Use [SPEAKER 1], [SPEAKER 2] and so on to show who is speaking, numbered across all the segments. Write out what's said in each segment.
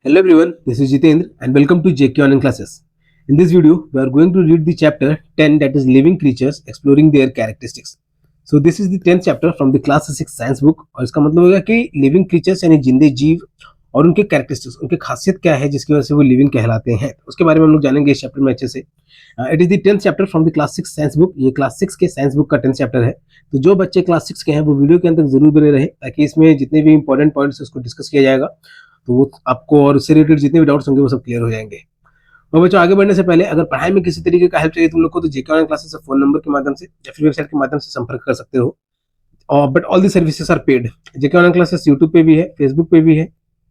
[SPEAKER 1] Hello everyone, this is Jitendra and welcome to JK Online Classes. In this video, we are going to read the chapter 10 that is Living Creatures Exploring Their Characteristics. So this is the 10th chapter from the class 6 science book और इसका मतलब होगा कि living creatures यानी जिंदे जीव और उनके कैरेक्टरिस्टिक्स उनकी खासियत क्या है जिसकी वजह से वो लिविंग कहलाते हैं उसके बारे में हम लोग जानेंगे इस चैप्टर में अच्छे से। It is the 10th chapter from the class 6 science book. ये क्लास 6 के साइंस बुक का 10th चैप्टर है। तो जो बच्चे क्लास 6 के हैं वो वीडियो के अंत तक जरूर बने रहे ताकि इसमें जितने भी इंपॉर्टेंट पॉइंट्स उसको डिस्कस किया जाएगा तो वो आपको और उससे रिलेटेड जितने भी डाउट्स होंगे वो सब क्लियर हो जाएंगे। और बच्चों आगे बढ़ने से पहले अगर पढ़ाई में किसी तरीके का हेल्प चाहिए तुम लोग को तो जेके ऑनलाइन क्लासेस से फोन नंबर के माध्यम से या फिर वेबसाइट के माध्यम से संपर्क कर सकते हो। और but all the services are paid. JK online classes YouTube पे भी है, फेसबुक पे भी है,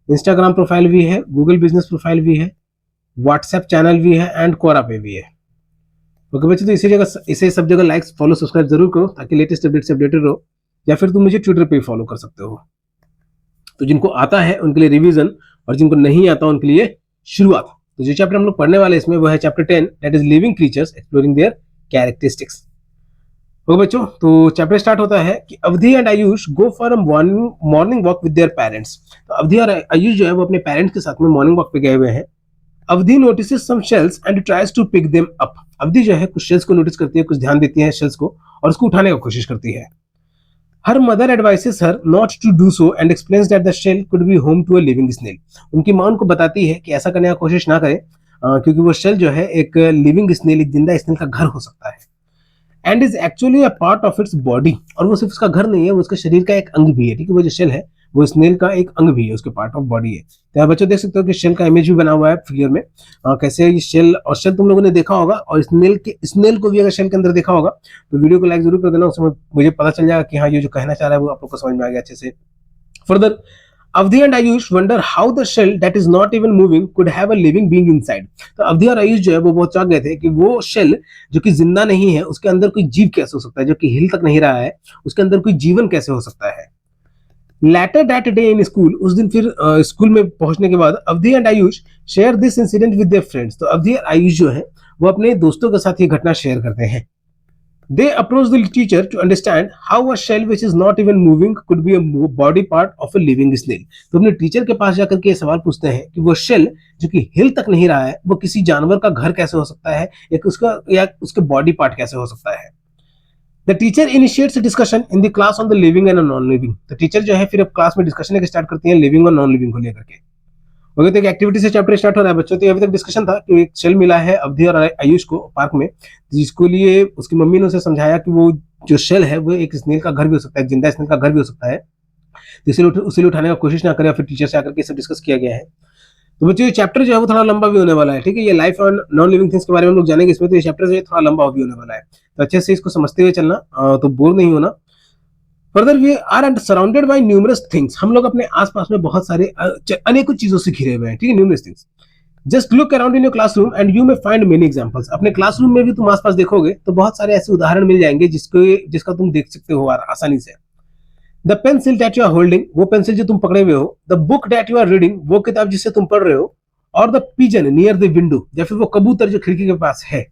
[SPEAKER 1] इंस्टाग्राम प्रोफाइल भी है, गूगल बिजनेस प्रोफाइल भी है, व्हाट्सएप चैनल भी है एंड कोरा पे भी है। ओके बच्चों, तो इसे सब जगह लाइक फॉलो सब्सक्राइब जरूर करो ताकि लेटेस्ट अपडेट से अपडेटेड रहो। या फिर तुम मुझे ट्विटर पे फॉलो कर सकते हो। तो जिनको आता है उनके लिए रिवीजन और जिनको नहीं आता उनके लिए शुरुआत। तो जो चैप्टर हम लोग पढ़ने वाले इसमें वो है chapter 10 that is living creatures exploring there characteristics. Okay बच्चों, तो चैप्टर स्टार्ट होता है कि अवधि and Ayush go for a morning walk with their parents. तो अवधि और आयुष जो है वो अपने पेरेंट्स के साथ में मॉर्निंग वॉक पे गए हुए हैं। Avadhi notices some shells and tries to pick them up. Avadhi जो है कुछ शेल्स को नोटिस करती है, कुछ ध्यान देती है शेल्स को और उसको उठाने की कोशिश करती है। Her mother advises her not to do so and explains that the shell could be home to a living snail. उनकी माँ उनको बताती है कि ऐसा करने की कोशिश ना करें क्योंकि वो शेल जो है एक लिविंग स्नेल, एक जिंदा स्नेल का घर हो सकता है। And is actually a part of its body. और वो सिर्फ उसका घर नहीं है, वो उसके शरीर का एक अंग भी है। ठीक है, वो जो शेल है वो स्नेल का एक अंग भी है, उसके पार्ट ऑफ बॉडी है। तो यहाँ बच्चों देख सकते हो कि शेल का इमेज भी बना हुआ है फिगर में। कैसे ये शेल और शेल तुम लोगों ने देखा होगा और स्नेल को भी अगर शेल के अंदर देखा होगा तो वीडियो को लाइक जरूर कर देना, उसमें मुझे पता चल जाएगा कि हाँ ये जो कहना चाह रहा है वो आप लोग को समझ में आ गया अच्छे से। Further Avadhi and Ayush wonder how the shell that is not even moving could have a living being inside. तो अवधि और आयुष जो है वो बहुत चौंक गए थे कि वो शेल जो कि जिंदा नहीं है उसके अंदर कोई जीव कैसे हो सकता है, जो कि हिल तक नहीं रहा है उसके अंदर कोई जीवन कैसे हो सकता है। Later that day in school, उस दिन फिर स्कूल में पहुंचने के बाद Avadhi and Ayush share this incident with their friends. तो अवधि और आयुष जो है वो अपने दोस्तों के साथ ये घटना शेयर करते हैं। They approach the teacher to understand how a shell which is not even moving could be a body part of a living snail. तो अपने टीचर के पास जाकर के ये सवाल पूछते हैं कि वो शेल जो कि हिल तक नहीं रहा है वो किसी जानवर का घर कैसे हो सकता है, एक उसका या उसके बॉडी पार्ट कैसे हो सकता है। The teacher initiates discussion in the class on the living and non living. तो टीचर जो है फिर अब क्लास में डिस्कशन स्टार्ट करती है लिविंग और नॉन लिविंग को लेकर के। ओके, तो एक एक्टिविटी से चैप्टर स्टार्ट हो रहा है बच्चों। तो अभी तक डिस्कशन था कि एक शेल मिला है अवधि और आयुष को पार्क में, जिसको लिए उसकी मम्मी ने उसे समझाया कि वो जो शेल है वो एक स्नेल का घर भी हो सकता है, जिंदा स्नेल का घर भी हो सकता है। तो इसलिए उसे उठाने का कोशिश ना करें, फिर टीचर से आकर के सब डिस्कस किया गया है। तो बच्चों ये चैप्टर जो है वो थोड़ा लंबा भी होने वाला है। ठीक है, ये लाइफ और नॉन लिविंग थिंग्स के बारे में हम लोग जानेंगे इसमें, तो ये चैप्टर जो है थोड़ा लंबा भी होने वाला है। तो अच्छे से इसको समझते हुए चलना, तो बोर नहीं होना। Further we are surrounded by numerous things. हम लोग अपने आसपास में बहुत सारे अनेकों चीजों से घिरे हुए हैं। ठीक है, numerous things. Just look around in your classroom and you may find many examples. अपने क्लासरूम में भी तुम आसपास देखोगे तो बहुत सारे ऐसे उदाहरण मिल जाएंगे जिसका तुम देख सकते हो आसानी से। The pencil that you are holding, वो पेंसिल जो तुम पकड़े हुए हो। The book that you are reading, वो किताब जिससे तुम पढ़ रहे हो। और the pigeon near the window, या फिर वो कबूतर जो खिड़की के पास है।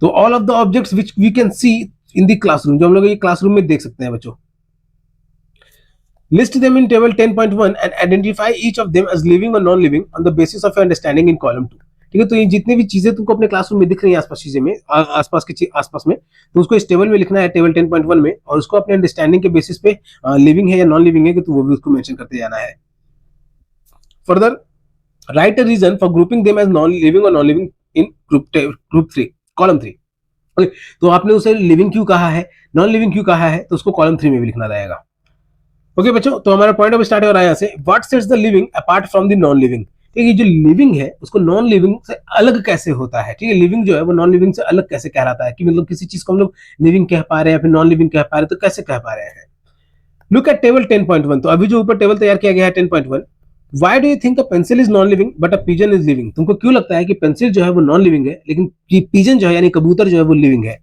[SPEAKER 1] तो all of the objects which we can see in the classroom, जो हम लोग ये क्लासरूम में देख सकते हैं बच्चों। List them in table 10.1 and identify each of them as living or non-living on the basis of your understanding in column 2। ठीक है, तो ये जितने भी चीजें तुमको अपने क्लासरूम में दिख रही हैं आसपास चीजें में आसपास में, तो उसको इस टेबल में लिखना है, टेबल 10.1 में, और उसको अपने अंडरस्टैंडिंग के बेसिस पे लिविंग है या नॉन लिविंग है कि तो वो भी उसको मेंशन करते जाना है। Further write a reason for grouping them as non living और non living in group 3 column 3। तो आपने उसे लिविंग क्यों कहा है, नॉन लिविंग क्यों कहा है, तो उसको कॉलम 3 में भी लिखना रहेगा। ओके बच्चों, तो हमारा पॉइंट ऑफ स्टार्ट हो रहा है यहाँ से। What sets the living apart from the non living. ठीक है, जो लिविंग है उसको नॉन लिविंग से अलग कैसे होता है। ठीक है, लिविंग जो है वो नॉन लिविंग से अलग कैसे कहलाता है, कि मतलब किसी चीज को हम लोग लिविंग कह पा रहे हैं या फिर नॉन लिविंग कह पा रहे हैं, तो कैसे कह पा रहे हैं। Look at table 10.1। तो अभी जो ऊपर टेबल तैयार किया गया है 10.1। Why do you think a pencil is non living but a pigeon is living. तुमको क्यों लगता है कि पेंसिल जो है वो नॉन लिविंग है लेकिन पिजन जो है यानी कबूतर जो है वो लिविंग है।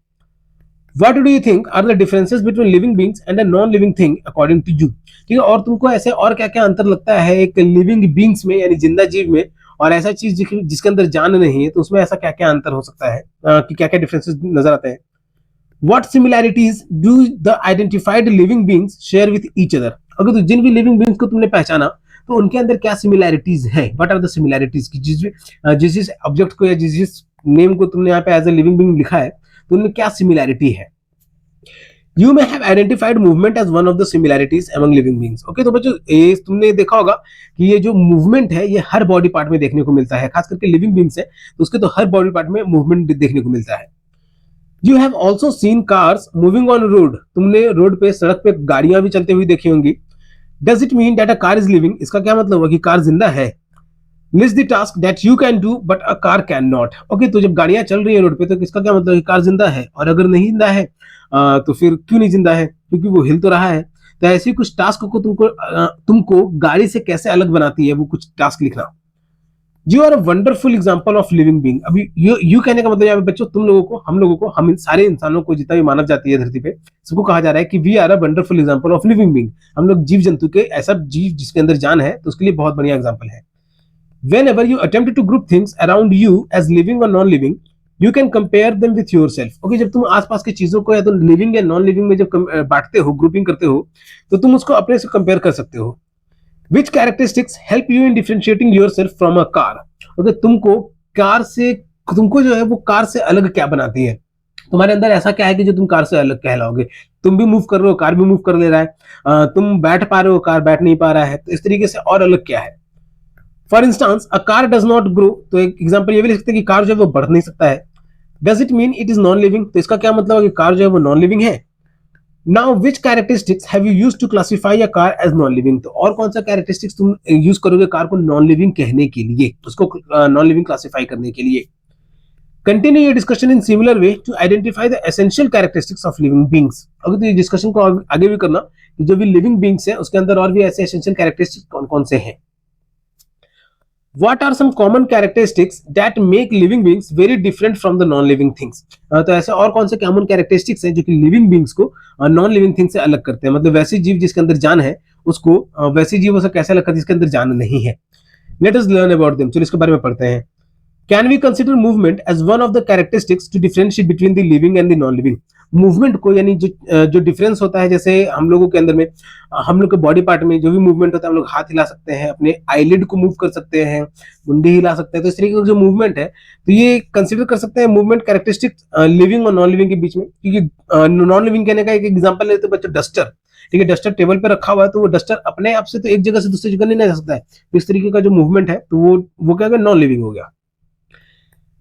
[SPEAKER 1] What do you think are the differences between living beings and a non-living thing according to you। ठीक है, और तुमको ऐसे और क्या क्या अंतर लगता है एक लिविंग बींग्स में यानी जिंदा जीव में और ऐसा चीज जिसके अंदर जान नहीं है, तो उसमें ऐसा क्या क्या अंतर हो सकता है, कि क्या क्या डिफरेंसेस नजर आते हैं। What similarities do the identified living beings share with each other। अगर तो जिन भी लिविंग बींग्स को तुमने पहचाना तो उनके अंदर क्या सिमिलैरिटीज है, व्हाट आर द सिमिलैरिटीज की जिस ऑब्जेक्ट को या जिस नेम को तुमने यहाँ पे एज ए लिविंग बीइंग लिखा है तो उनमें क्या सिमिलैरिटी है। You may have identified movement as one of the similarities among living beings. Okay, तो बच्चों ये तुमने देखा होगा कि ये जो मूवमेंट है ये हर बॉडी पार्ट में देखने को मिलता है, खास करके लिविंग बींग्स है तो उसके तो हर बॉडी पार्ट में मूवमेंट देखने को मिलता है। You have also seen cars moving on road. तुमने रोड पे सड़क पे गाड़ियां भी चलते हुए देखी होंगी। Does it mean that a car is living? इसका क्या मतलब हुआ कि कार जिंदा है। List the task that you can do but a car cannot. Okay, तो जब गाड़ियां चल रही है रोड पे तो इसका क्या मतलब है, कार जिंदा है, और अगर नहीं जिंदा है तो फिर क्यों नहीं जिंदा है, क्योंकि वो हिल तो रहा है। तो ऐसी कुछ टास्क को तुमको गाड़ी से कैसे अलग बनाती है वो कुछ टास्क लिखना। You are a wonderful example of living being. अभी यू कहने का मतलब यहाँ पे बच्चों तुम लोगों को, हम लोगों को, हम सारे इंसानों को, जितना भी मानव जाति है धरती पे, सबको कहा जा रहा है कि we are a wonderful example of living being. हम लोग जीव जंतु के, ऐसा जीव जिसके अंदर जान है, तो उसके लिए बहुत बढ़िया एग्जाम्पल है। Whenever you attempt to group things around you as living or non-living, you can compare them with yourself. Okay, जब तुम आसपास की चीजों को या तो लिविंग या नॉन लिविंग में जब बांटते हो, ग्रुपिंग करते हो, तो तुम उसको अपने से कंपेयर कर सकते हो। Which characteristics help you in differentiating yourself from a car? Okay, तुमको जो है वो कार से अलग क्या बनाती है, तुम्हारे अंदर ऐसा क्या है कि जो तुम कार से अलग कहलाओगे। तुम भी मूव कर रहे हो, कार भी मूव कर ले रहा है, तुम बैठ पा रहे हो, कार बैठ नहीं पा रहा है, तो इस तरीके से और अलग क्या है। For instance a car does not grow, तो एक एग्जांपल ये भी लिख सकते हैं कि कार जो है वो बढ़ नहीं सकता है। Does it mean it is non living, तो इसका क्या मतलब है कि कार जो है वो नॉन लिविंग है। Now which characteristics have you used to classify a car as non living, तो और कौन सा कैरेक्टरिस्टिक्स तुम यूज करोगे कार को नॉन लिविंग कहने के लिए, उसको नॉन लिविंग क्लासिफाई करने के लिए। Continue your discussion in similar way to identify the essential characteristics of living beings. अगर तो ये डिस्कशन को आगे भी करना कि जो भी लिविंग बींग्स है उसके अंदर और भी ऐसे एसेंशियल कैरेक्टरिस्टिक्स कौन कौन से हैं। What are some common characteristics that make living beings very different from the non-living things? तो ऐसे और कौन से कॉमन कैरेक्टरिस्टिक्स हैं जो कि लिविंग बींग्स को नॉन लिविंग थिंग से अलग करते हैं, मतलब वैसे जीव जिसके अंदर जान है उसको वैसे जीवों से कैसे अलग करते हैं जिसके अंदर जान नहीं है। Let us learn about them. चलो इसके बारे में पढ़ते हैं। Can we consider movement as one of the characteristics to differentiate between the living and the non-living? Movement को, यानी जो डिफरेंस होता है, जैसे हम लोगों के अंदर में, हम लोग के बॉडी पार्ट में जो भी मूवमेंट होता है, हम लोग हाथ हिला सकते हैं, अपने आईलिड को मूव कर सकते हैं, मुंडी हिला सकते हैं, तो इस तरीके का जो मूवमेंट है तो ये कंसिडर कर सकते हैं मूवमेंट कैरेक्टरिस्टिक लिविंग और नॉन लिविंग के बीच में। क्योंकि नॉन लिविंग कहने का एक एग्जांपल लेते हैं बच्चों, डस्टर। ठीक है, डस्टर टेबल पे रखा हुआ है तो वो डस्टर अपने आप से तो एक जगह से दूसरी जगह नहीं जा सकता है, तो इस तरीके का जो मूवमेंट है तो वो क्या नॉन लिविंग हो गया।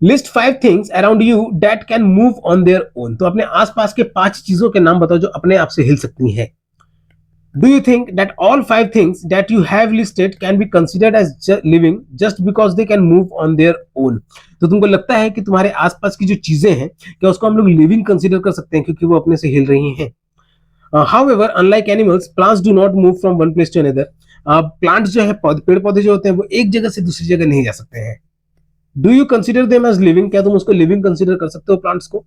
[SPEAKER 1] List 5 things around you that can move on their own, तो अपने आसपास के 5 चीजों के नाम बताओ जो अपने आप से हिल सकती हैं। Do you think that all 5 things that you have listed can be considered as living just because they can move on their own, तो तुमको लगता है कि तुम्हारे आसपास की जो चीजें हैं क्या उसको हम लोग लिविंग कंसीडर कर सकते हैं क्योंकि वो अपने से हिल रही हैं। However, unlike animals, plants do not move from one place to another. Plants जो है, पेड़ पौधे जो होते हैं वो एक जगह से दूसरी जगह नहीं जा सकते हैं। Do you consider them as living, क्या तुम उसको लिविंग कंसिडर कर सकते हो प्लांट्स को।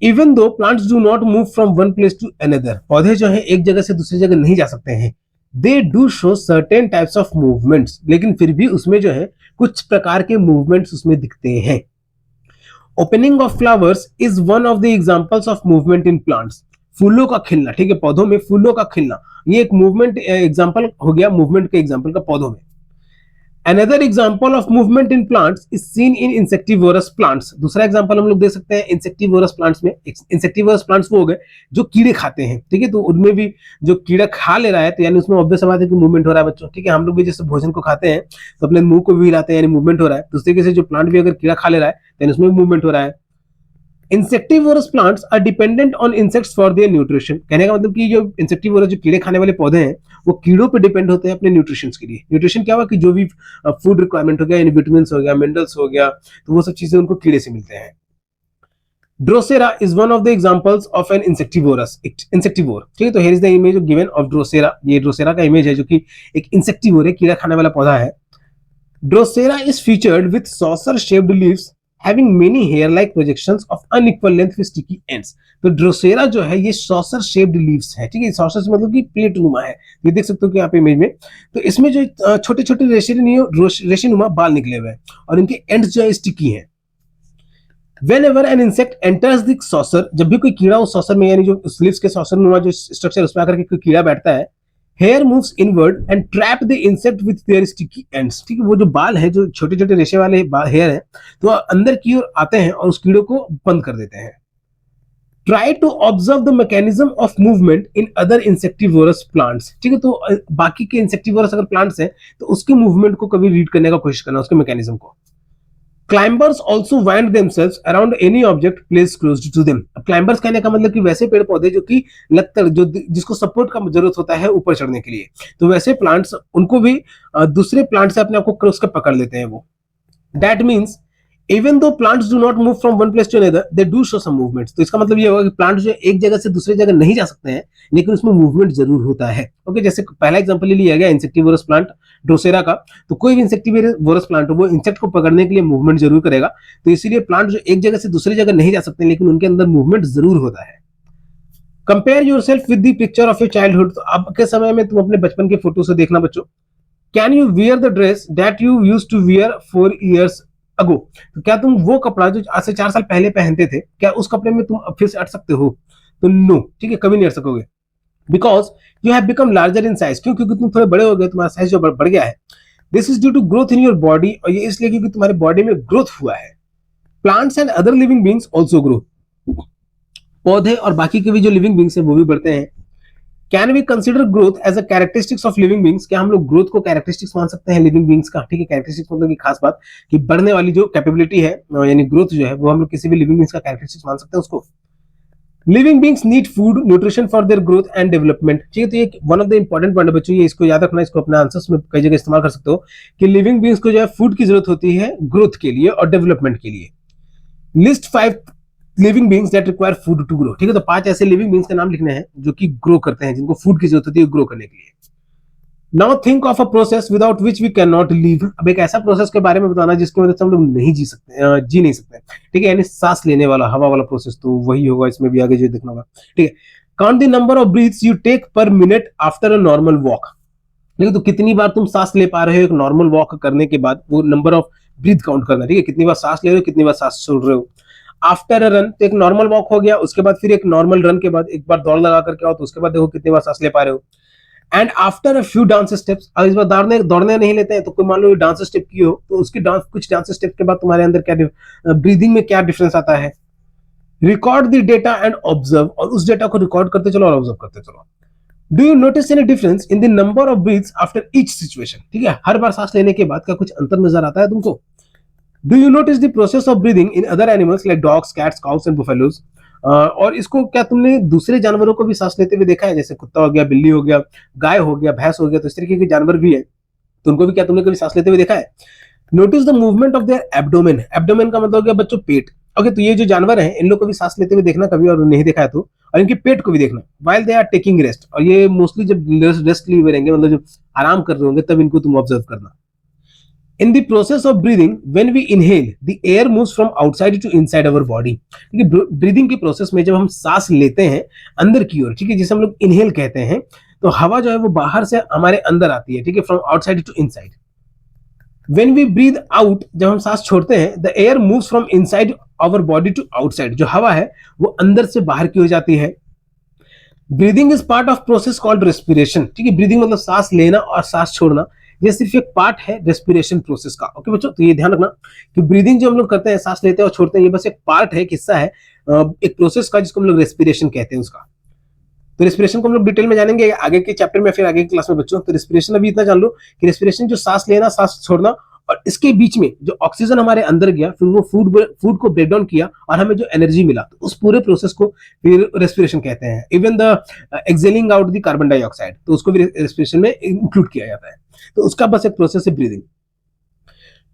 [SPEAKER 1] Even though plants do not move from one place to another, पौधे जो है एक जगह से दूसरी जगह नहीं जा सकते हैं। दे do show certain types of movements, लेकिन फिर भी उसमें जो है कुछ प्रकार के मूवमेंट्स उसमें दिखते हैं। Opening of flowers is one of the examples of movement in plants, फूलों का खिलना, ठीक है, पौधों में फूलों का खिलना, ये एक मूवमेंट एग्जांपल हो गया, मूवमेंट के एग्जांपल का पौधों में। Another example of movement in plants is seen in insectivorous plants. दूसरा एग्जांपल हम लोग दे सकते हैं insectivorous plants में। insectivorous plants वो हो गए जो कीड़े खाते हैं, ठीक है, तो उनमें भी जो कीड़ा खा ले रहा है तो यानी उसमें ऑब्वियस बात है कि मूवमेंट हो रहा है बच्चों, ठीक है। हम लोग भी जैसे भोजन को खाते हैं तो अपने मुंह को भी हिलाते हैं यानी मूवमेंट हो रहा है, तो उस तरीके से जो प्लांट भी अगर कीड़ा खा ले रहा है तो उसमें मूवमेंट हो रहा है। Insectivorous plants are dependent on insects for their nutrition, कहने का मतलब कि जो इंसेक्टिवोरस जो कीड़े खाने वाले पौधे हैं वो कीड़ों पे डिपेंड होते हैं अपने न्यूट्रिशन के लिए। न्यूट्रिशन क्या हुआ कि जो भी फूड रिक्वायरमेंट हो गया, यानी विटामिन हो गया, मिनरल्स हो गया, तो वो सब चीजें उनको कीड़े से मिलते हैं। Drosera is one of the examples of an insectivorous insectivore, ठीक है, तो here is the image given of Drosera, ये ड्रोसेरा का इमेज है जो कि एक इंसेक्टिवोर है, कीड़ा खाने वाला पौधा है। Drosera is featured with saucer shaped leaves having many hair-like projections of unequal length with sticky ends। तो ड्रोसेरा जो है ये सॉसर शेप्ड लीव्स है, ठीक है, सॉसर से मतलब कि प्लेट नुमा है, ये देख सकते हो कि यहाँ पे इमेज में, तो इसमें जो छोटे छोटे रेशेनुमा बाल निकले हुए हैं और इनके एंड्स जो है स्टिकी हैं। Whenever an insect enters the saucer, जब भी कोई कीड़ा उस सॉसर में, यानी जो लीव्स के सॉसर नुमा जो स्ट्रक्चर उसमें आकर के कोई कीड़ा बैठता है, hair moves inward and trap the insect with their sticky ends. ठीक है, वो जो बाल है, जो छोटे छोटे रेशे वाले हेयर है, तो अंदर की ओर आते हैं और उस कीड़े को बंद कर देते हैं। Try to observe the mechanism of movement in other insectivorous plants. ठीक है, तो बाकी के इंसेक्टिवोरस अगर प्लांट्स हैं तो उसके मूवमेंट को कभी रीड करने का कोशिश करना, उसके मैकेनिज्म को। Climbers also wind themselves around any object placed close to them. अब क्लाइंबर्स कहने का मतलब कि वैसे पेड़ पौधे जो कि लत्तर, जो जिसको सपोर्ट का जरूरत होता है ऊपर चढ़ने के लिए, तो वैसे प्लांट्स उनको भी दूसरे प्लांट से अपने आप को क्रॉस कर पकड़ लेते हैं वो। That means even though plants do not move from one place to another, they do show some movements. तो इसका मतलब ये होगा कि प्लांट जो एक जगह से दूसरी जगह नहीं जा सकते हैं, लेकिन उसमें मूवमेंट जरूर होता है। ओके, जैसे पहला एग्जांपल लिया गया इंसेक्टिवोरस प्लांट ड्रोसेरा का, तो कोई भी इंसेक्टिवोरस प्लांट हो वो इंसेक्ट को पकड़ने के लिए मूवमेंट जरूर करेगा। तो इसीलिए प्लांट जो एक जगह से दूसरी जगह नहीं जा सकते, लेकिन उनके अंदर मूवमेंट जरूर होता है। Compare yourself with the picture of your childhood. तो अब के समय में तुम अपने बचपन के फोटो से देखना बच्चों। Can you wear the dress that you used to wear 4 years ago. तो क्या तुम वो कपड़ा जो आज से 4 साल पहले पहनते थे, क्या उस कपड़े में तुम फिर से अट सकते हो? तो नो, ठीक है, कभी नहीं अट सकोगे। Because you have become larger in size. क्यों? क्योंकि तुम थोड़े बड़े हो गए, तुम्हारा साइज जो बढ़ गया है। This is due to growth in your body, और ये इसलिए क्योंकि तुम्हारे बॉडी में ग्रोथ हुआ है। Plants and other living beings also grow. पौधे और बाकी के भी जो लिविंग बींग्स है वो भी बढ़ते हैं। Can we consider growth as a characteristics of living beings. क्या हम लोग ग्रोथ को कैरेक्टरिस्टिक्स मान सकते हैं लिविंग बींग्स का? ठीक है, कैरेक्टरिस्टिक्स मतलब की खास बात कि बढ़ने वाली जो कैपेबिलिटी है, यानी ग्रोथ जो है, वो हम लोग किसी भी लिविंग बींग्स का कैरेक्टरिस्टिक्स मान सकते हैं उसको। Living beings need food nutrition for their growth and development. ठीक है, तो ये one of the important point है बच्चों, ये इसको याद रखना, इसको अपने आंसर्स में कई जगह इस्तेमाल कर सकते हो कि लिविंग बींग्स को जो है फूड की जरूरत होती है ग्रोथ के लिए और डेवलपमेंट के लिए। List 5 living beings that require food to grow. ठीक है, तो 5 ऐसे लिविंग बींग्स के नाम लिखने हैं जो कि ग्रो करते हैं, जिनको फूड की जरूरत होती है ग्रो करने के लिए। Now think of a process without which we can not live. अब एक ऐसा प्रोसेस के बारे में बताना जिसकी वजह से हम लोग नहीं जी सकते, जी नहीं सकते। ठीक है, यानी सांस लेने वाला, हवा वाला प्रोसेस, तो वही होगा इसमें भी आगे जो देखना होगा। ठीक है, count the number of breaths you take per minute after a normal walk. ठीक है, तो कितनी बार तुम सांस ले पा रहे हो एक नॉर्मल वॉक करने के बाद, वो नंबर ऑफ ब्रीथ काउंट करना। ठीक है, कितनी बार सांस ले रहे हो, कितनी बार सांस छोड़ रहे हो। आफ्टर अ रन, तो एक नॉर्मल वॉक हो गया, उसके बाद फिर एक नॉर्मल रन के बाद एक बार दौड़ लगा करके आओ, तो उसके बाद देखो कितनी बार सांस ले पा रहे हो। And after a few dance steps, अब इस बार दौड़ने नहीं लेते हैं, तो कोई मान लो डांस स्टेप की हो, तो उसकी कुछ डांस स्टेप के बाद तुम्हारे अंदर क्या ब्रीदिंग में क्या डिफरेंस आता है। Record the data and observe, और उस डेटा को रिकॉर्ड करते चलो और ऑब्जर्व करते चलो। Do you notice any difference in the number of breaths after each situation. ठीक है, हर बार सांस लेने के बाद क्या कुछ अंतर नजर आता है तुमको? Do you notice the process of breathing in other animals like dogs, cats, cows and buffaloes. और इसको क्या तुमने दूसरे जानवरों को भी सांस लेते हुए देखा है? जैसे कुत्ता हो गया, बिल्ली हो गया, गाय हो गया, भैंस हो गया, तो इस तरीके के जानवर भी है, तो उनको भी क्या तुमने कभी सांस लेते हुए देखा है? Notice the movement of their abdomen. Abdomen का मतलब हो गया बच्चों पेट। ओके, तो ये जो जानवर हैं इन लोग को भी सांस लेते हुए देखना कभी, और नहीं देखा है तो, और इनके पेट को भी देखना while they are taking rest. और ये मोस्टली जब रेस्ट लिए हुए रहेंगे, मतलब जब आराम कर रहे होंगे, तब इनको तुम ऑब्जर्व करना। In the process of breathing, when we inhale, the air moves from outside to inside our body. ठीक है, ब्रीदिंग के प्रोसेस में जब हम सांस लेते हैं अंदर की ओर, ठीक है, जिसे हम लोग इनहेल कहते हैं, तो हवा जो है वो बाहर से हमारे अंदर आती है। ठीक है, from outside to inside. When we breathe out, जब हम सांस छोड़ते हैं, the air moves from inside our body to outside. जो हवा है वो अंदर से बाहर की हो जाती है। Breathing is part of process called respiration. ठीक है, ब्रीदिंग मतलब सांस लेना और सांस छोड़ना, ये सिर्फ एक पार्ट है रेस्पिरेशन प्रोसेस का। ओके बच्चों, तो ये ध्यान रखना कि ब्रीदिंग जो हम लोग करते हैं, सांस लेते हैं और छोड़ते हैं, ये बस एक पार्ट है, एक हिस्सा है एक प्रोसेस का, जिसको हम लोग रेस्पिरेशन कहते हैं उसका। तो रेस्पिरेशन को हम लोग डिटेल में जानेंगे आगे के चैप्टर में, फिर आगे की क्लास में बच्चों। तो रेस्पिरेशन अभी इतना जान लो कि रेस्पिरेशन जो सांस लेना, सांस छोड़ना, और इसके बीच में जो ऑक्सीजन हमारे अंदर गया, फिर वो फूड को ब्रेक डाउन किया और हमें जो एनर्जी मिला, तो उस पूरे प्रोसेस को फिर रेस्पिरेशन कहते हैं। Even the excelling out the carbon dioxide, तो उसको भी रेस्पिरेशन में इंक्लूड किया जाता है। तो उसका बस एक प्रोसेस है ब्रीदिंग।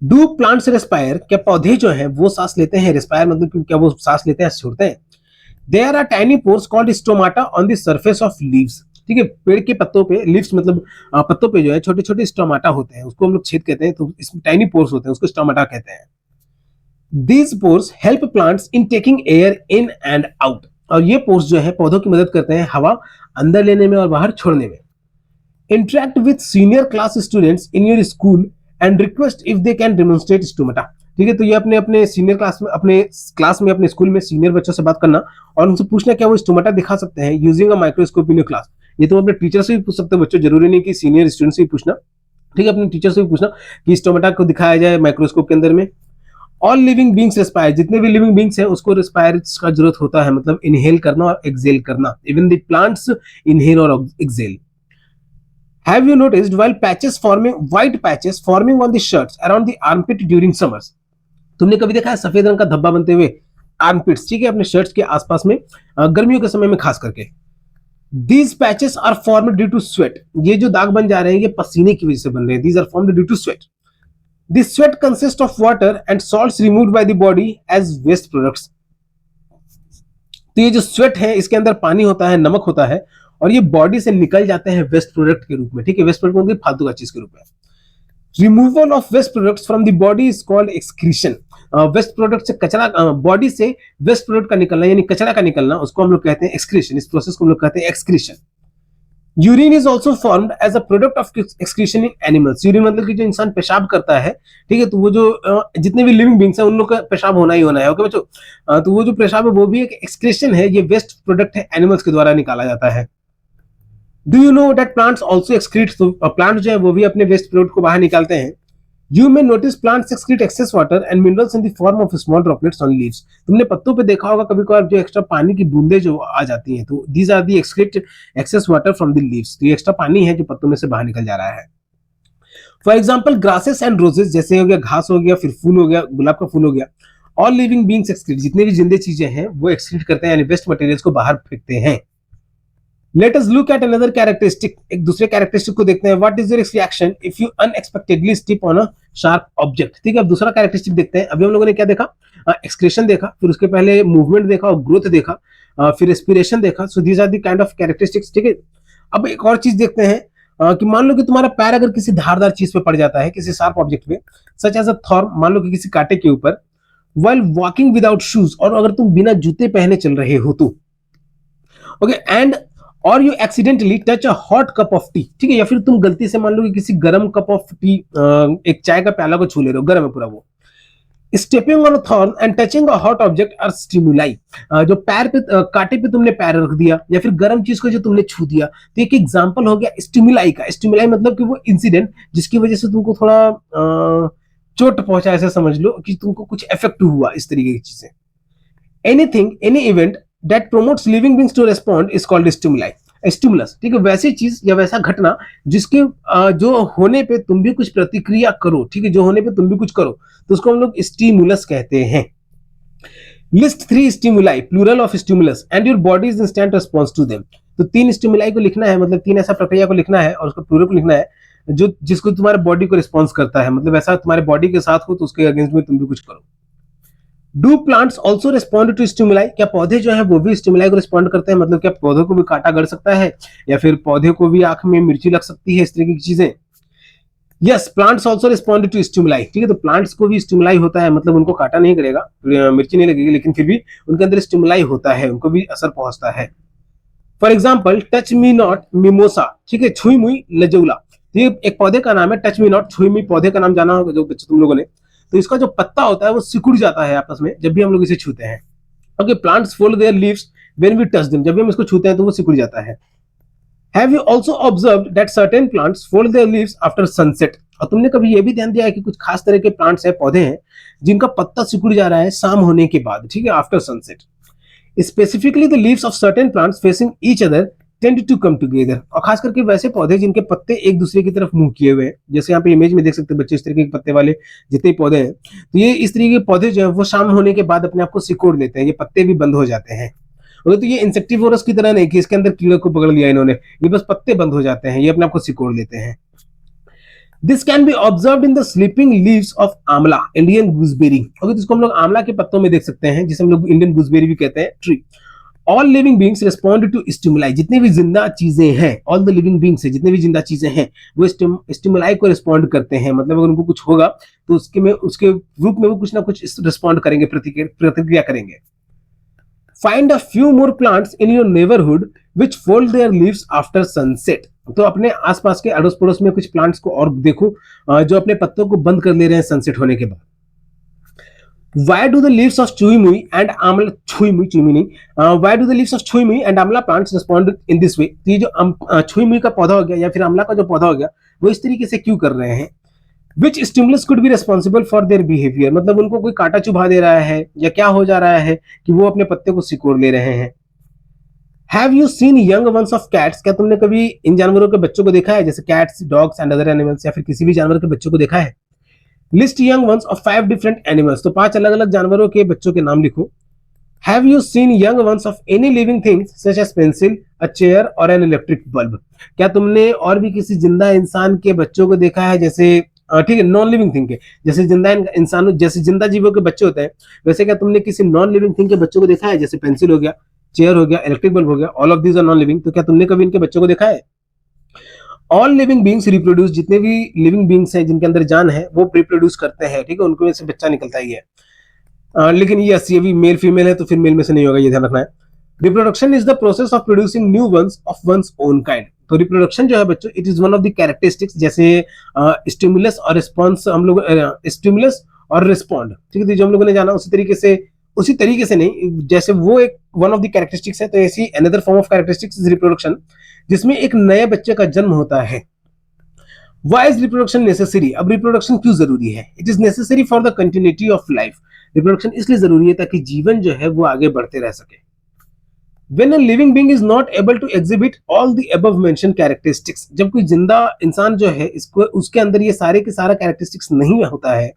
[SPEAKER 1] डू प्लांट्स रेस्पायर, क्या पौधे जो है वो सांस लेते हैं? रेस्पायर मतलब क्या वो सांस लेते हैं, छोड़ते हैं? There are tiny pores called stomata on the surface of leaves. ठीक है, पेड़ के पत्तों पे, लीव्स मतलब पत्तों पे जो है छोटे छोटे स्टोमाटा होते हैं, उसको हम लोग छेद कहते हैं, तो इसमें टाइनी पोर्स होते हैं, उसको स्टोमाटा कहते हैं। These pores help plants in taking air in and out, और ये पोर्स जो है पौधों की मदद करते हैं हवा अंदर लेने में और बाहर छोड़ने में। Interact with senior class students in your school and request if they can demonstrate stomata. ठीक है, तो ये अपने अपने सीनियर क्लास में, अपने क्लास में, अपने स्कूल में सीनियर बच्चों से बात करना और उनसे पूछना क्या वो स्टोमाटा दिखा सकते हैं using a microscope in your class. ये तुम अपने टीचर से भी पूछ सकते हो बच्चों, जरूरी नहीं कि सीनियर स्टूडेंट से भी पूछना, ठीक है, अपने टीचर से भी पूछना कि स्टोमेटा को दिखाया जाए माइक्रोस्कोप के अंदर में। ऑल लिविंग बींग्स रेस्पायर, जितने भी लिविंग बींग्स हैं उसको रेस्पायर का जरूरत होता है, मतलब इनहेल करना और एक्सेल करना। इवन द प्लांट्स इनहेल और Excel. Have you noticed while patches forming, white patches forming on the shirts around the armpit during summers? तुमने कभी देखा है सफेद रंग का धब्बा बनते हुए आर्मपिट्स, ठीक है, अपने शर्ट्स के आसपास में गर्मियों के समय में खास करके। These patches are formed due to sweat. ये जो दाग बन जा रहे हैं ये पसीने की वजह से बन रहे हैं। These are formed due to sweat. This sweat consists of water and salts removed by the body as waste products. तो ये जो स्वेट है इसके अंदर पानी होता है, नमक होता है, और ये बॉडी से निकल जाते हैं वेस्ट प्रोडक्ट के रूप में, ठीक है, वेस्ट प्रोडक्ट मतलब फालतू का चीज के रूप में। Removal of waste products from the body is called excretion. Waste product से कचरा, बॉडी से वेस्ट प्रोडक्ट का निकलना यानी कचरा का निकलना, उसको हम लोग कहते हैं एक्सक्रीशन। इस प्रोसेस को हम लोग कहते हैं excretion. Urine is also formed as a product of excretion in animals. Urine मतलब कि जो इंसान पेशाब करता है, ठीक है, तो वो जो जितने भी लिविंग बींग्स हैं उन लोग का पेशाब होना ही होना है, ओके बच्चों। तो वो जो पेशाब है वो भी एक एक्सक्रीशन है, ये वेस्ट प्रोडक्ट है, एनिमल्स के द्वारा निकाला जाता है। Do you know that plants also excrete, plant जो है वो भी अपने वेस्ट प्रोडक्ट को बाहर निकालते हैं। You may notice plants excrete excess water and minerals in the form of small droplets on leaves. तुमने पत्तों पे देखा होगा कभी कभार जो एक्स्ट्रा पानी की बूंदे जो आ जाती हैं, तो these are the excrete excess water from the leaves. तो ये एक्स्ट्रा पानी है जो पत्तों में से बाहर निकल जा रहा है। For example grasses and roses, जैसे हो गया घास हो गया, फिर फूल हो गया, गुलाब का फूल हो गया। ऑल लिविंग बींग्स एक्सक्रीट, जितने भी जिंदे चीजें हैं वो एक्सक्रीट करते हैं यानी वेस्ट मटेरियल्स को बाहर फेंकते हैं। Let us look at another characteristic. एक दूसरे कैरेक्टरिस्टिक को देखते हैं। What is your reaction if you unexpectedly step on a sharp object? ठीक है, अब दूसरा कैरेक्टरिस्टिक देखते हैं। अभी हम लोगों ने क्या देखा, एक्सक्रीशन देखा, फिर उसके पहले मूवमेंट देखा और ग्रोथ देखा, फिर रेस्पिरेशन देखा। So these are the kind of characteristics, ठीक है। अब एक और चीज देखते हैं कि मान लो कि तुम्हारा पैर अगर किसी धारदार चीज पे पड़ जाता है, किसी शार्प ऑब्जेक्ट पे, सच एज अ थॉर्न, मान लो कि किसी कांटे के ऊपर, while walking without shoes, और अगर तुम बिना जूते पहने चल रहे हो तो, ओके, एंड और you accidentally touch a hot cup of T, ठीक है, या फिर तुम गलती से मान लो कि किसी गर्म कप ऑफ टी, एक चाय का प्याला को छू ले रहे हो, गर्म है पूरा वो। Stepping on a thorn and touching a hot object are stimuli. जो पैर पे कांटे पे तुमने पैर रख दिया या फिर गर्म चीज को जो तुमने छू दिया, तो एक एग्जांपल हो गया स्टिमुलाई का। स्टिमुलाई मतलब कि वो इंसिडेंट जिसकी वजह से तुमको थोड़ा चोट पहुंचा, ऐसे समझ लो कि तुमको कुछ इफेक्ट हुआ, इस तरीके की चीजें। Anything, any event that promotes living beings to respond is called stimuli, stimulus, ठीक है, वैसी चीज या वैसा घटना जिसके जो होने पे तुम भी कुछ प्रतिक्रिया करो, ठीक है, जो होने पे तुम भी कुछ करो, तो उसको हम लोग स्टिमुलस कहते हैं। List 3 stimuli, plural of stimulus, and your body is instant response to them. तो 3 स्टिमुलाई को लिखना है, मतलब 3 ऐसा प्रक्रिया को लिखना है और उसको प्लूरल को लिखना है जो जिसको तुम्हारे बॉडी को रिस्पॉन्स करता है, मतलब ऐसा तुम्हारे बॉडी के साथ हो तो उसके अगेंस्ट में तुम भी कुछ करो। Do plants also respond to stimuli, क्या पौधे जो है वो भी स्टिमुलाई को रिस्पॉन्ड करते हैं, मतलब क्या पौधों को भी कांटा गड़ सकता है या फिर पौधे को भी आंख में मिर्ची लग सकती है, इस तरीके की चीजें। Yes, plants also respond to stimuli, ठीक है, तो प्लांट्स को भी स्टिमुलाई होता है, मतलब उनको कांटा नहीं करेगा, मिर्ची नहीं लगेगी, लेकिन फिर भी उनके अंदर स्टिमुलाई होता है, उनको भी असर पहुंचता है। For example touch me not mimosa, ठीक है, छुई मुई लजौला, ये एक पौधे का नाम है। टच मी नॉट, छुई मुई पौधे का नाम जाना होगा जो बच्चे तुम लोगों ने। तो इसका जो पत्ता होता है वो सिकुड़ जाता है आपस में जब भी हम लोग इसे छूते हैं। Okay, plants fold their leaves when we touch them, जब भी हम इसको छूते हैं तो वो सिकुड़ जाता है। Have you also observed that certain plants fold their leaves after sunset? और तुमने कभी ये भी ध्यान दिया है कि कुछ खास तरह के प्लांट्स है, पौधे हैं जिनका पत्ता सिकुड़ जा रहा है शाम होने के बाद, ठीक है, after sunset. Specifically the leaves of certain plants facing each other tend to come together, और खास करके वैसे पौधे जिनके पत्ते एक दूसरे की तरफ मुंह किए हुए हैं, जैसे यहाँ पे इमेज में देख सकते हैं बच्चे, इस तरीके के पत्ते वाले जितने पौधे हैं, तो ये इस तरीके के पौधे जो है वो शाम होने के बाद अपने आप को सिकोड़ लेते हैं, ये पत्ते भी बंद हो जाते हैं। तो ये इंसेक्टिवोरस की तरह नहीं कि इसके अंदर कीड़े को पकड़ लिया इन्होंने, ये बस पत्ते बंद हो जाते हैं, ये अपने आप को सिकोड़ लेते हैं। This can be observed in the sleeping leaves of आंवला, इंडियन गूसबेरी। ओके, जिसको हम लोग आंवला के पत्तों में देख सकते हैं, जिसे हम लोग इंडियन गूसबेरी भी कहते हैं, tree. All living beings respond to stimuli, जितने भी जिंदा चीजें हैं, ऑल द लिविंग बींग्स है, जितने भी जिंदा चीजें हैं वो स्टिमुलाई को रिस्पॉन्ड करते हैं, मतलब अगर उनको कुछ होगा तो उसके रूप में वो कुछ ना कुछ रिस्पॉन्ड करेंगे, प्रतिक्रिया करेंगे। Find a few more plants in your neighbourhood which fold their leaves after sunset. तो अपने आसपास के अड़ोस पड़ोस में कुछ प्लांट्स को और देखो जो अपने पत्तों को बंद कर ले रहे हैं सनसेट होने के बाद। Why do the leaves of chui mui and amla chui mui नहीं why do the leaves of chui mui and amla plants respond in this way? तो ये जो chui mui का पौधा हो गया या फिर आंवला का जो पौधा हो गया वो इस तरीके से क्यों कर रहे हैं? Which stimulus could be responsible for their behavior? मतलब उनको कोई कांटा चुभा दे रहा है या क्या हो जा रहा है कि वो अपने पत्ते को सिकोड़ ले रहे हैं? Have you seen young ones of cats? क्या तुमने कभी इन जानवरों के बच्चों को देखा है, जैसे cats, dogs and other animals, या फिर किसी भी जानवर के बच्चों को देखा है? List young ones of 5 different animals, तो 5 अलग अलग जानवरों के बच्चों के नाम लिखो. Have you seen young ones of any living things such as pencil, a chair और एन इलेक्ट्रिक बल्ब? क्या तुमने और भी किसी जिंदा इंसान के बच्चों को देखा है, जैसे ठीक है नॉन लिविंग थिंग के, जैसे जिंदा इंसानों जैसे जिंदा जीवों के बच्चे होते हैं, वैसे क्या तुमने किसी नॉन लिविंग थिंग के बच्चों को देखा है, जैसे पेंसिल हो गया, चेयर हो गया, इलेक्ट्रिक बल्ब हो गया, all of these are non living, तो क्या तुमने कभी इनके बच्चों को देखा है? ऑल लिविंग बींग्स रिप्रोड्यूस, जितने भी लिविंग बींग्स हैं जिनके अंदर जान है वो रिप्रोड्यूस करते हैं, ठीक है, उनको में से बच्चा निकलता ही है। लेकिन ये भी मेल फीमेल है तो फिर मेल में से नहीं होगा, ये ध्यान रखना है। Reproduction is the process of producing new ones of one's own kind, तो रिप्रोडक्शन जो है बच्चों it is one of the characteristics, जैसे स्टिमुलस और रिस्पॉन्स, हम लोग स्टिमुलस और रिस्पॉन्ड, ठीक है, जो हम लोगों ने जाना उसी तरीके से नहीं, जैसे वो एक वन ऑफ द कैरेक्टरिस्टिक्स है, तो ऐसी another form of characteristics is reproduction, जिसमें एक नए बच्चे का जन्म होता है। Why is reproduction necessary? अब रिप्रोडक्शन क्यों जरूरी है? It is necessary for the continuity of life, reproduction इसलिए जरूरी है ताकि जीवन जो है वो आगे बढ़ते रह सके। When a living being is not able to exhibit all the above mentioned characteristics, जब कोई जिंदा इंसान जो है इसको उसके अंदर ये सारे के सारा कैरेक्टरिस्टिक्स नहीं होता है,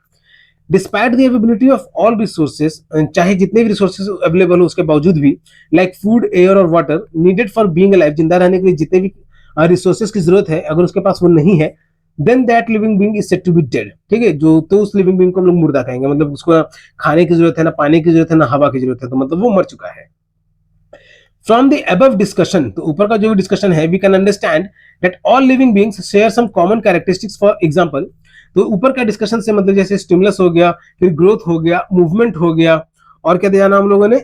[SPEAKER 1] despite the availability of all resources, चाहे जितने भी रिसोर्सेज अवेलेबल हो उसके बावजूद भी, लाइक फूड, एयर और water needed for being alive, जिंदा रहने के लिए जितने भी रिसोर्सेज की जरूरत है, अगर उसके पास वो नहीं है, then that living being is said to be dead, ठीक है, जो तो उस लिविंग बीइंग को हम लोग मुर्दा कहेंगे, मतलब उसको खाने की जरूरत है, ना पानी की जरूरत है, ना हवा की जरूरत है, तो मतलब वो मर चुका है। फ्रॉम द अबव डिस्कशन, तो ऊपर का जो भी डिस्कशन है, we can understand that all living beings share some common characteristics, for example, तो ऊपर का डिस्कशन से मतलब जैसे स्टिमुलस हो गया, फिर ग्रोथ हो गया, मूवमेंट हो गया, और क्या दिया ना हम लोगों ने,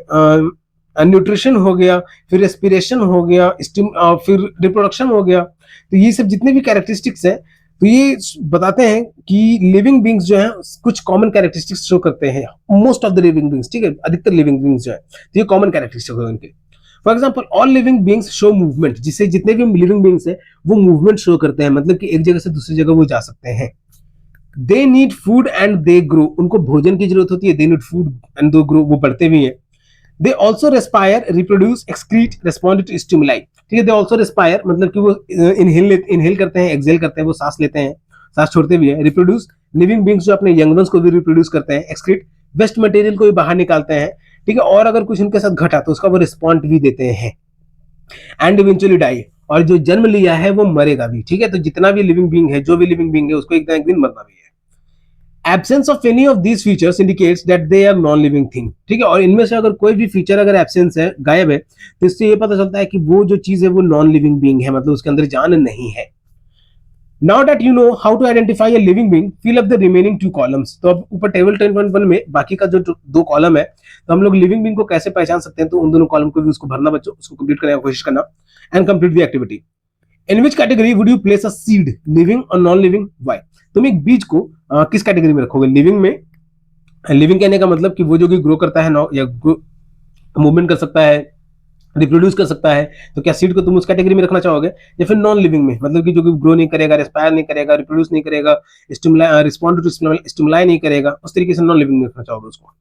[SPEAKER 1] न्यूट्रिशन हो गया, फिर रेस्पिरेशन हो गया, फिर रिप्रोडक्शन हो गया, तो ये सब जितने भी कैरेक्टरिस्टिक्स है, तो ये बताते हैं कि लिविंग बींग्स जो है कुछ कॉमन कैरेक्टरिस्टिक्स शो करते हैं, most of the living beings, ठीक है, अधिकतर लिविंग बींग्स जो है, तो ये कॉमन कैरेक्टरिस्टिक्स है उनके। For example, all living beings show movement, जिससे जितने भी लिविंग बींग्स है वो मूवमेंट शो करते हैं, मतलब कि एक जगह से दूसरी जगह वो जा सकते हैं। They need food and they grow, उनको भोजन की जरूरत होती है, they need food and they grow, वो बढ़ते भी हैं। They also respire, reproduce, excrete, respond to stimuli, ठीक है, दे ऑल्सो रेस्पायर, मतलब कि वो इनहेल करते हैं, एक्सहेल करते हैं, वो सांस लेते हैं, सांस छोड़ते भी है। रिप्रोड्यूस, लिविंग बींग्स जो अपने यंग वंस को भी रिप्रोड्यूस करते हैं। एक्सक्रीट, वेस्ट मटेरियल को भी बाहर निकालते हैं, ठीक है, और अगर कुछ उनके साथ घटा तो उसका वो रिस्पॉन्ड भी देते हैं। एंड इवेंचुअली डाई, और जो जन्म लिया है वो मरेगा भी, ठीक है, तो जितना भी लिविंग बींग है, जो भी लिविंग बींग है, उसको एक दिन मरना भी है। Absence of any of these features indicates that they are non living thing, ठीक है, और इनमें से अगर कोई भी फीचर अगर एब्सेंस है, गायब है, तो इससे ये पता चलता है कि वो जो चीज है वो नॉन लिविंग बीइंग है, मतलब उसके अंदर जान नहीं है। Now that you know how to identify a living being, fill up the remaining 2 columns, तो अब ऊपर टेबल 10.1 में बाकी का जो 2 कॉलम है, तो हम लोग लिविंग बीइंग को कैसे पहचान सकते हैं, तो उन दोनों कॉलम को भी उसको भरना बच्चों, उसको कंप्लीट करने की कोशिश करना, and complete the activity. In which category would you place a seed, living और नॉन लिविंग, व्हाई? तुम एक बीज को किस कैटेगरी में रखोगे? लिविंग में, लिविंग कहने का मतलब कि वो जो कि ग्रो करता है या मूवमेंट कर सकता है, रिप्रोड्यूस कर सकता है, तो क्या सीड को तुम उस कैटेगरी में रखना चाहोगे, या फिर नॉन लिविंग में, मतलब कि जो कि ग्रो नहीं करेगा, रेस्पायर नहीं करेगा, रिप्रोड्यूस नहीं करेगा, रिस्पॉन्ड टू स्टिमुलाई नहीं करेगा, उस तरीके से नॉन लिविंग में रखना चाहोगे उसको।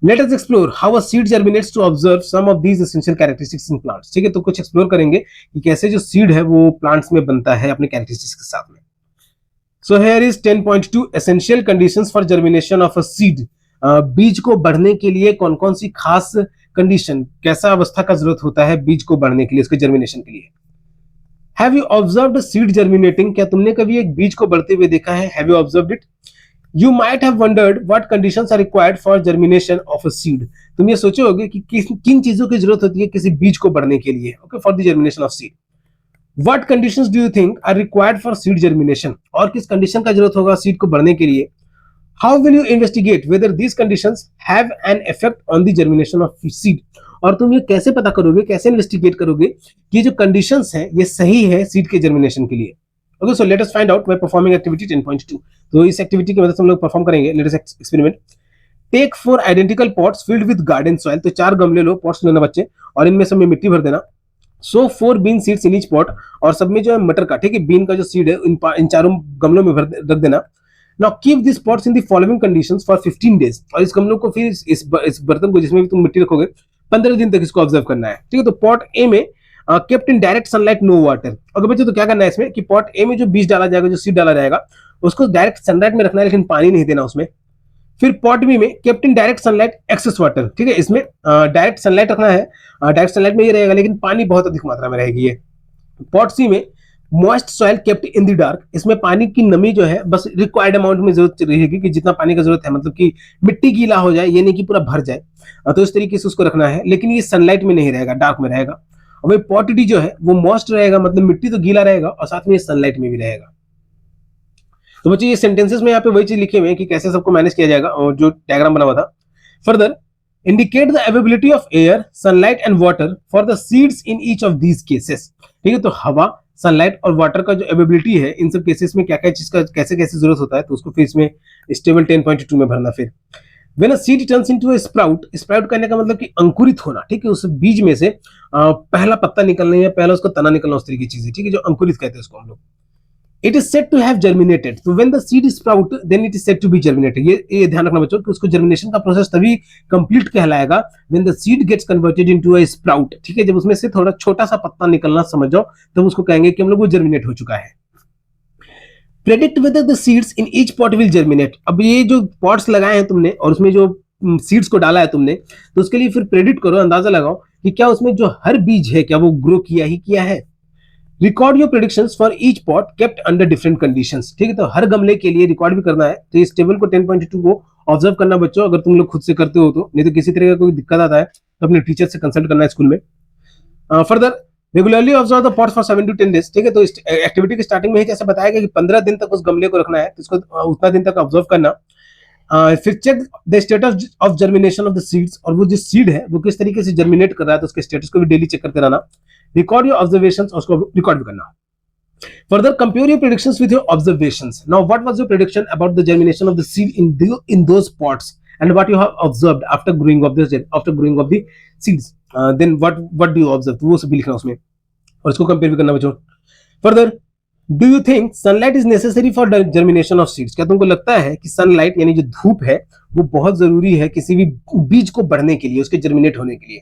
[SPEAKER 1] Let us explore how a seed germinates to observe some of these essential characteristics in plants, ठीक है, तो कुछ एक्सप्लोर करेंगे कि कैसे जो सीड है वो प्लांट्स में बनता है अपने कैरेक्टरिस्टिक्स के साथ में। So here is 10.2 essential conditions for germination of a seed, बीज को बढ़ने के लिए कौन कौन सी खास कंडीशन, कैसा अवस्था का जरूरत होता है बीज को बढ़ने के लिए, उसके जर्मिनेशन के लिए। Have you observed a seed germinating, क्या तुमने कभी एक बीज को बढ़ते हुए देखा है? Have you observed it? You might have wondered what conditions are required for germination of a seed, तुम ये सोचे होगे कि किन चीजों की जरूरत होती है किसी बीज को बढ़ने के लिए, okay, for the germination of seed. What conditions do you think are required for seed germination, और किस कंडीशन का जरूरत होगा सीड को बढ़ने के लिए? How will you investigate whether these conditions have an effect on the germination of seed, और तुम ये कैसे पता करोगे, कैसे इन्वेस्टिगेट करोगे कि जो कंडीशंस हैं ये सही है सीड के जर्मिनेशन के लिए? Okay, so let us find out by performing activity 10.2. तो इस एक्टिविटी की मदद से हम लोग परफॉर्म करेंगे, let us experiment. Take 4 identical pots filled with garden soil, तो 4 गमले लो, पॉट्स लेना बच्चे, और इनमें सब में मिट्टी भर देना। So 4 bean seeds in each pot, और सब में जो है मटर का, ठीक है, बीन का जो सीड है इन चारों गमलों में रख देना। Now keep this pots in the following conditions for 15 days, और इस गमलों को फिर इस बर्तन को जिसमें भी तुम मिट्टी रखोगे 15 दिन तक इसको ऑब्जर्व करना है, ठीक है। तो पॉट ए में kept in direct sunlight no water. अगर बच्चों तो क्या करना है इसमें कि पॉट ए में जो बीज डाला जाएगा, जो सीड डाला जाएगा, उसको डायरेक्ट सनलाइट में रखना है, लेकिन पानी नहीं देना उसमें। फिर पॉट बी में kept in direct sunlight excess water, ठीक है, इसमें डायरेक्ट सनलाइट रखना है, डायरेक्ट सनलाइट में ये रहेगा, लेकिन पानी बहुत अधिक मात्रा में रहेगी ये। पॉट सी में moist soil kept in the dark, इसमें पानी की नमी जो है बस रिक्वायर्ड अमाउंट में जरूरत रहेगी कि जितना पानी का जरूरत है, मतलब कि मिट्टी गीला हो जाए, ये नहीं कि पूरा भर जाए, तो इस तरीके से उसको रखना है, लेकिन ये सनलाइट में नहीं रहेगा, डार्क में रहेगा। और वही पॉट डी जो है वो मॉइस्ट रहेगा, मतलब मिट्टी तो गीला रहेगा और साथ में ये सनलाइट में भी रहेगा। तो बच्चे ये सेंटेंसेस में यहाँ पे वही चीज लिखे हुए हैं कि कैसे सबको मैनेज किया जाएगा, और जो डायग्राम बना हुआ था। Further indicate the availability of air, sunlight and water for the seeds in each of these cases, ठीक है। तो हवा, सनलाइट और वाटर का जो अवेलेबिलिटी है इन सब केसेस में क्या क्या चीज का कैसे कैसे जरूरत होता है, तो उसको फिर इसमें टेबल 10.2 में भरना। फिर when a seed turns into a sprout, sprout करने का मतलब कि अंकुरित होना, ठीक है, उस बीज में से पहला पत्ता निकलना या पहला उसका तना निकलना, उस तरीके की चीज है, ठीक है, जो अंकुरित कहते हैं उसको हम लोग। It is said to have germinated, तो when the seed sprout then it is said to be germinated. ये ध्यान रखना बच्चों कि उसको जर्मिनेशन का प्रोसेस तभी कंप्लीट कहलाएगा when the seed gets converted into a sprout, ठीक है, जब उसमें से थोड़ा छोटा सा पत्ता निकलना समझ जाओ, तब उसको कहेंगे कि हम लोग वो जर्मिनेट हो चुका है। Predict whether the seeds in each pot will germinate, अब ये जो पॉट्स लगाए हैं तुमने और उसमें जो सीड्स को डाला है तुमने, तो उसके लिए फिर प्रेडिक्ट करो, अंदाजा लगाओ कि क्या उसमें जो हर बीज है क्या वो ग्रो किया ही किया है। Record your predictions for each pot kept under different conditions, ठीक है, तो हर गमले के लिए रिकॉर्ड भी करना है। तो इस टेबल को 10.2 को ऑब्जर्व करना बच्चों, अगर तुम लोग खुद से करते हो तो, नहीं तो किसी तरह का कोई दिक्कत आता है तो अपने टीचर से कंसल्ट करना है स्कूल में। Further regularly observe the pots for 7 to 10 days, ठीक है। तो इस एक्टिविटी की स्टार्टिंग में ही जैसे बताया गया कि 15 दिन तक उस गमले को रखना है, तो इसको उतना दिन तक ऑब्जर्व करना। फिर check the status of germination of the seeds, और वो जो सीड है वो किस तरीके से जर्मिनेट कर रहा है, तो उसके स्टेटस को भी डेली चेक करते रहना। रिकॉर्ड योर ऑब्जर्वेशंस, उसको रिकॉर्ड भी करना। Further, compare your predictions with your observations. Now, what was your prediction about the germination of the seed in those pots, and what you have observed after growing of the seeds? Then what do you observe? वो सब भी लिखना उसमें, और इसको compare भी करना बच्चों। Further, do you think sunlight is necessary for the germination of seeds? क्या तुमको लगता है कि सनलाइट यानी जो धूप है वो बहुत जरूरी है किसी भी बीज को बढ़ने के लिए, उसके जर्मिनेट होने के लिए?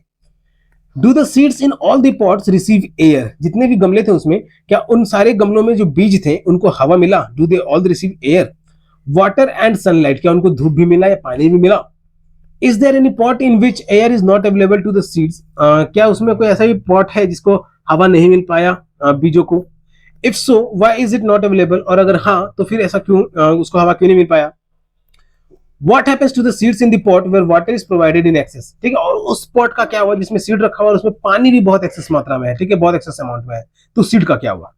[SPEAKER 1] Do the seeds in all the pots receive air, जितने भी गमले थे उसमें क्या उन सारे गमलों में जो बीज थे उनको हवा मिला? Do they all receive air, water and sunlight, क्या उनको धूप भी मिला या पानी भी मिला? Is there any pot in which air is not available to the seeds, क्या उसमें कोई ऐसा भी पॉट है जिसको हवा नहीं मिल पाया बीजों को? If so why is it not available, और अगर हाँ तो फिर ऐसा क्यों, उसको हवा क्यों नहीं मिल पाया? What happens to the seeds in the pot where water is provided in excess, ठीक है, और उस पॉट का क्या हुआ जिसमें सीड रखा हुआ और उसमें पानी भी बहुत एक्सेस मात्रा में है, ठीक है, बहुत एक्सेस अमाउंट में है, तो सीड का क्या हुआ?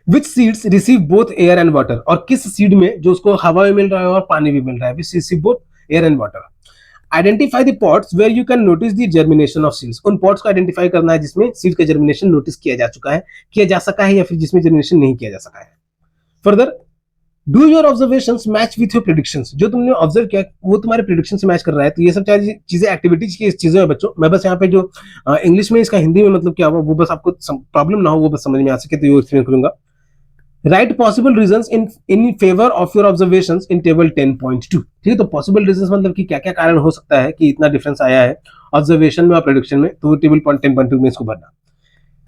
[SPEAKER 1] Which seeds receive both air and water, और किस सीड में जो उसको हवा भी मिल रहा है और पानी भी मिल रहा है, which receive both air and water. Identify the pots where you can notice the germination of seeds, उन पॉट्स को आइडेंटिफाई करना है जिसमें सीड का जर्मिनेशन नोटिस किया जा चुका है, किया जा सका है, या फिर जिसमें जर्मिनेशन नहीं किया जा सका है। Further, do your observations match with your predictions, जो तुमने ऑब्जर्व किया वो तुम्हारे प्रेडिक्शन से मैच कर रहा है। तो ये सब चीजें एक्टिविटीज की चीजें हैं बच्चों। मैं बस यहाँ पे जो इंग्लिश में इसका हिंदी में मतलब क्या हुआ वो बस आपको प्रॉब्लम ना हो वो बस समझ में आ सके तो ये एक्सप्लेन करूंगा। Right possible reasons in favour of your observations in table 10.2, ठीक है। तो पॉसिबल रीजंस मतलब कि क्या क्या कारण हो सकता है कि इतना डिफरेंस आया है ऑब्जर्वेशन में और प्रेडिक्शन में, तो टेबल 10.2 में इसको भरना।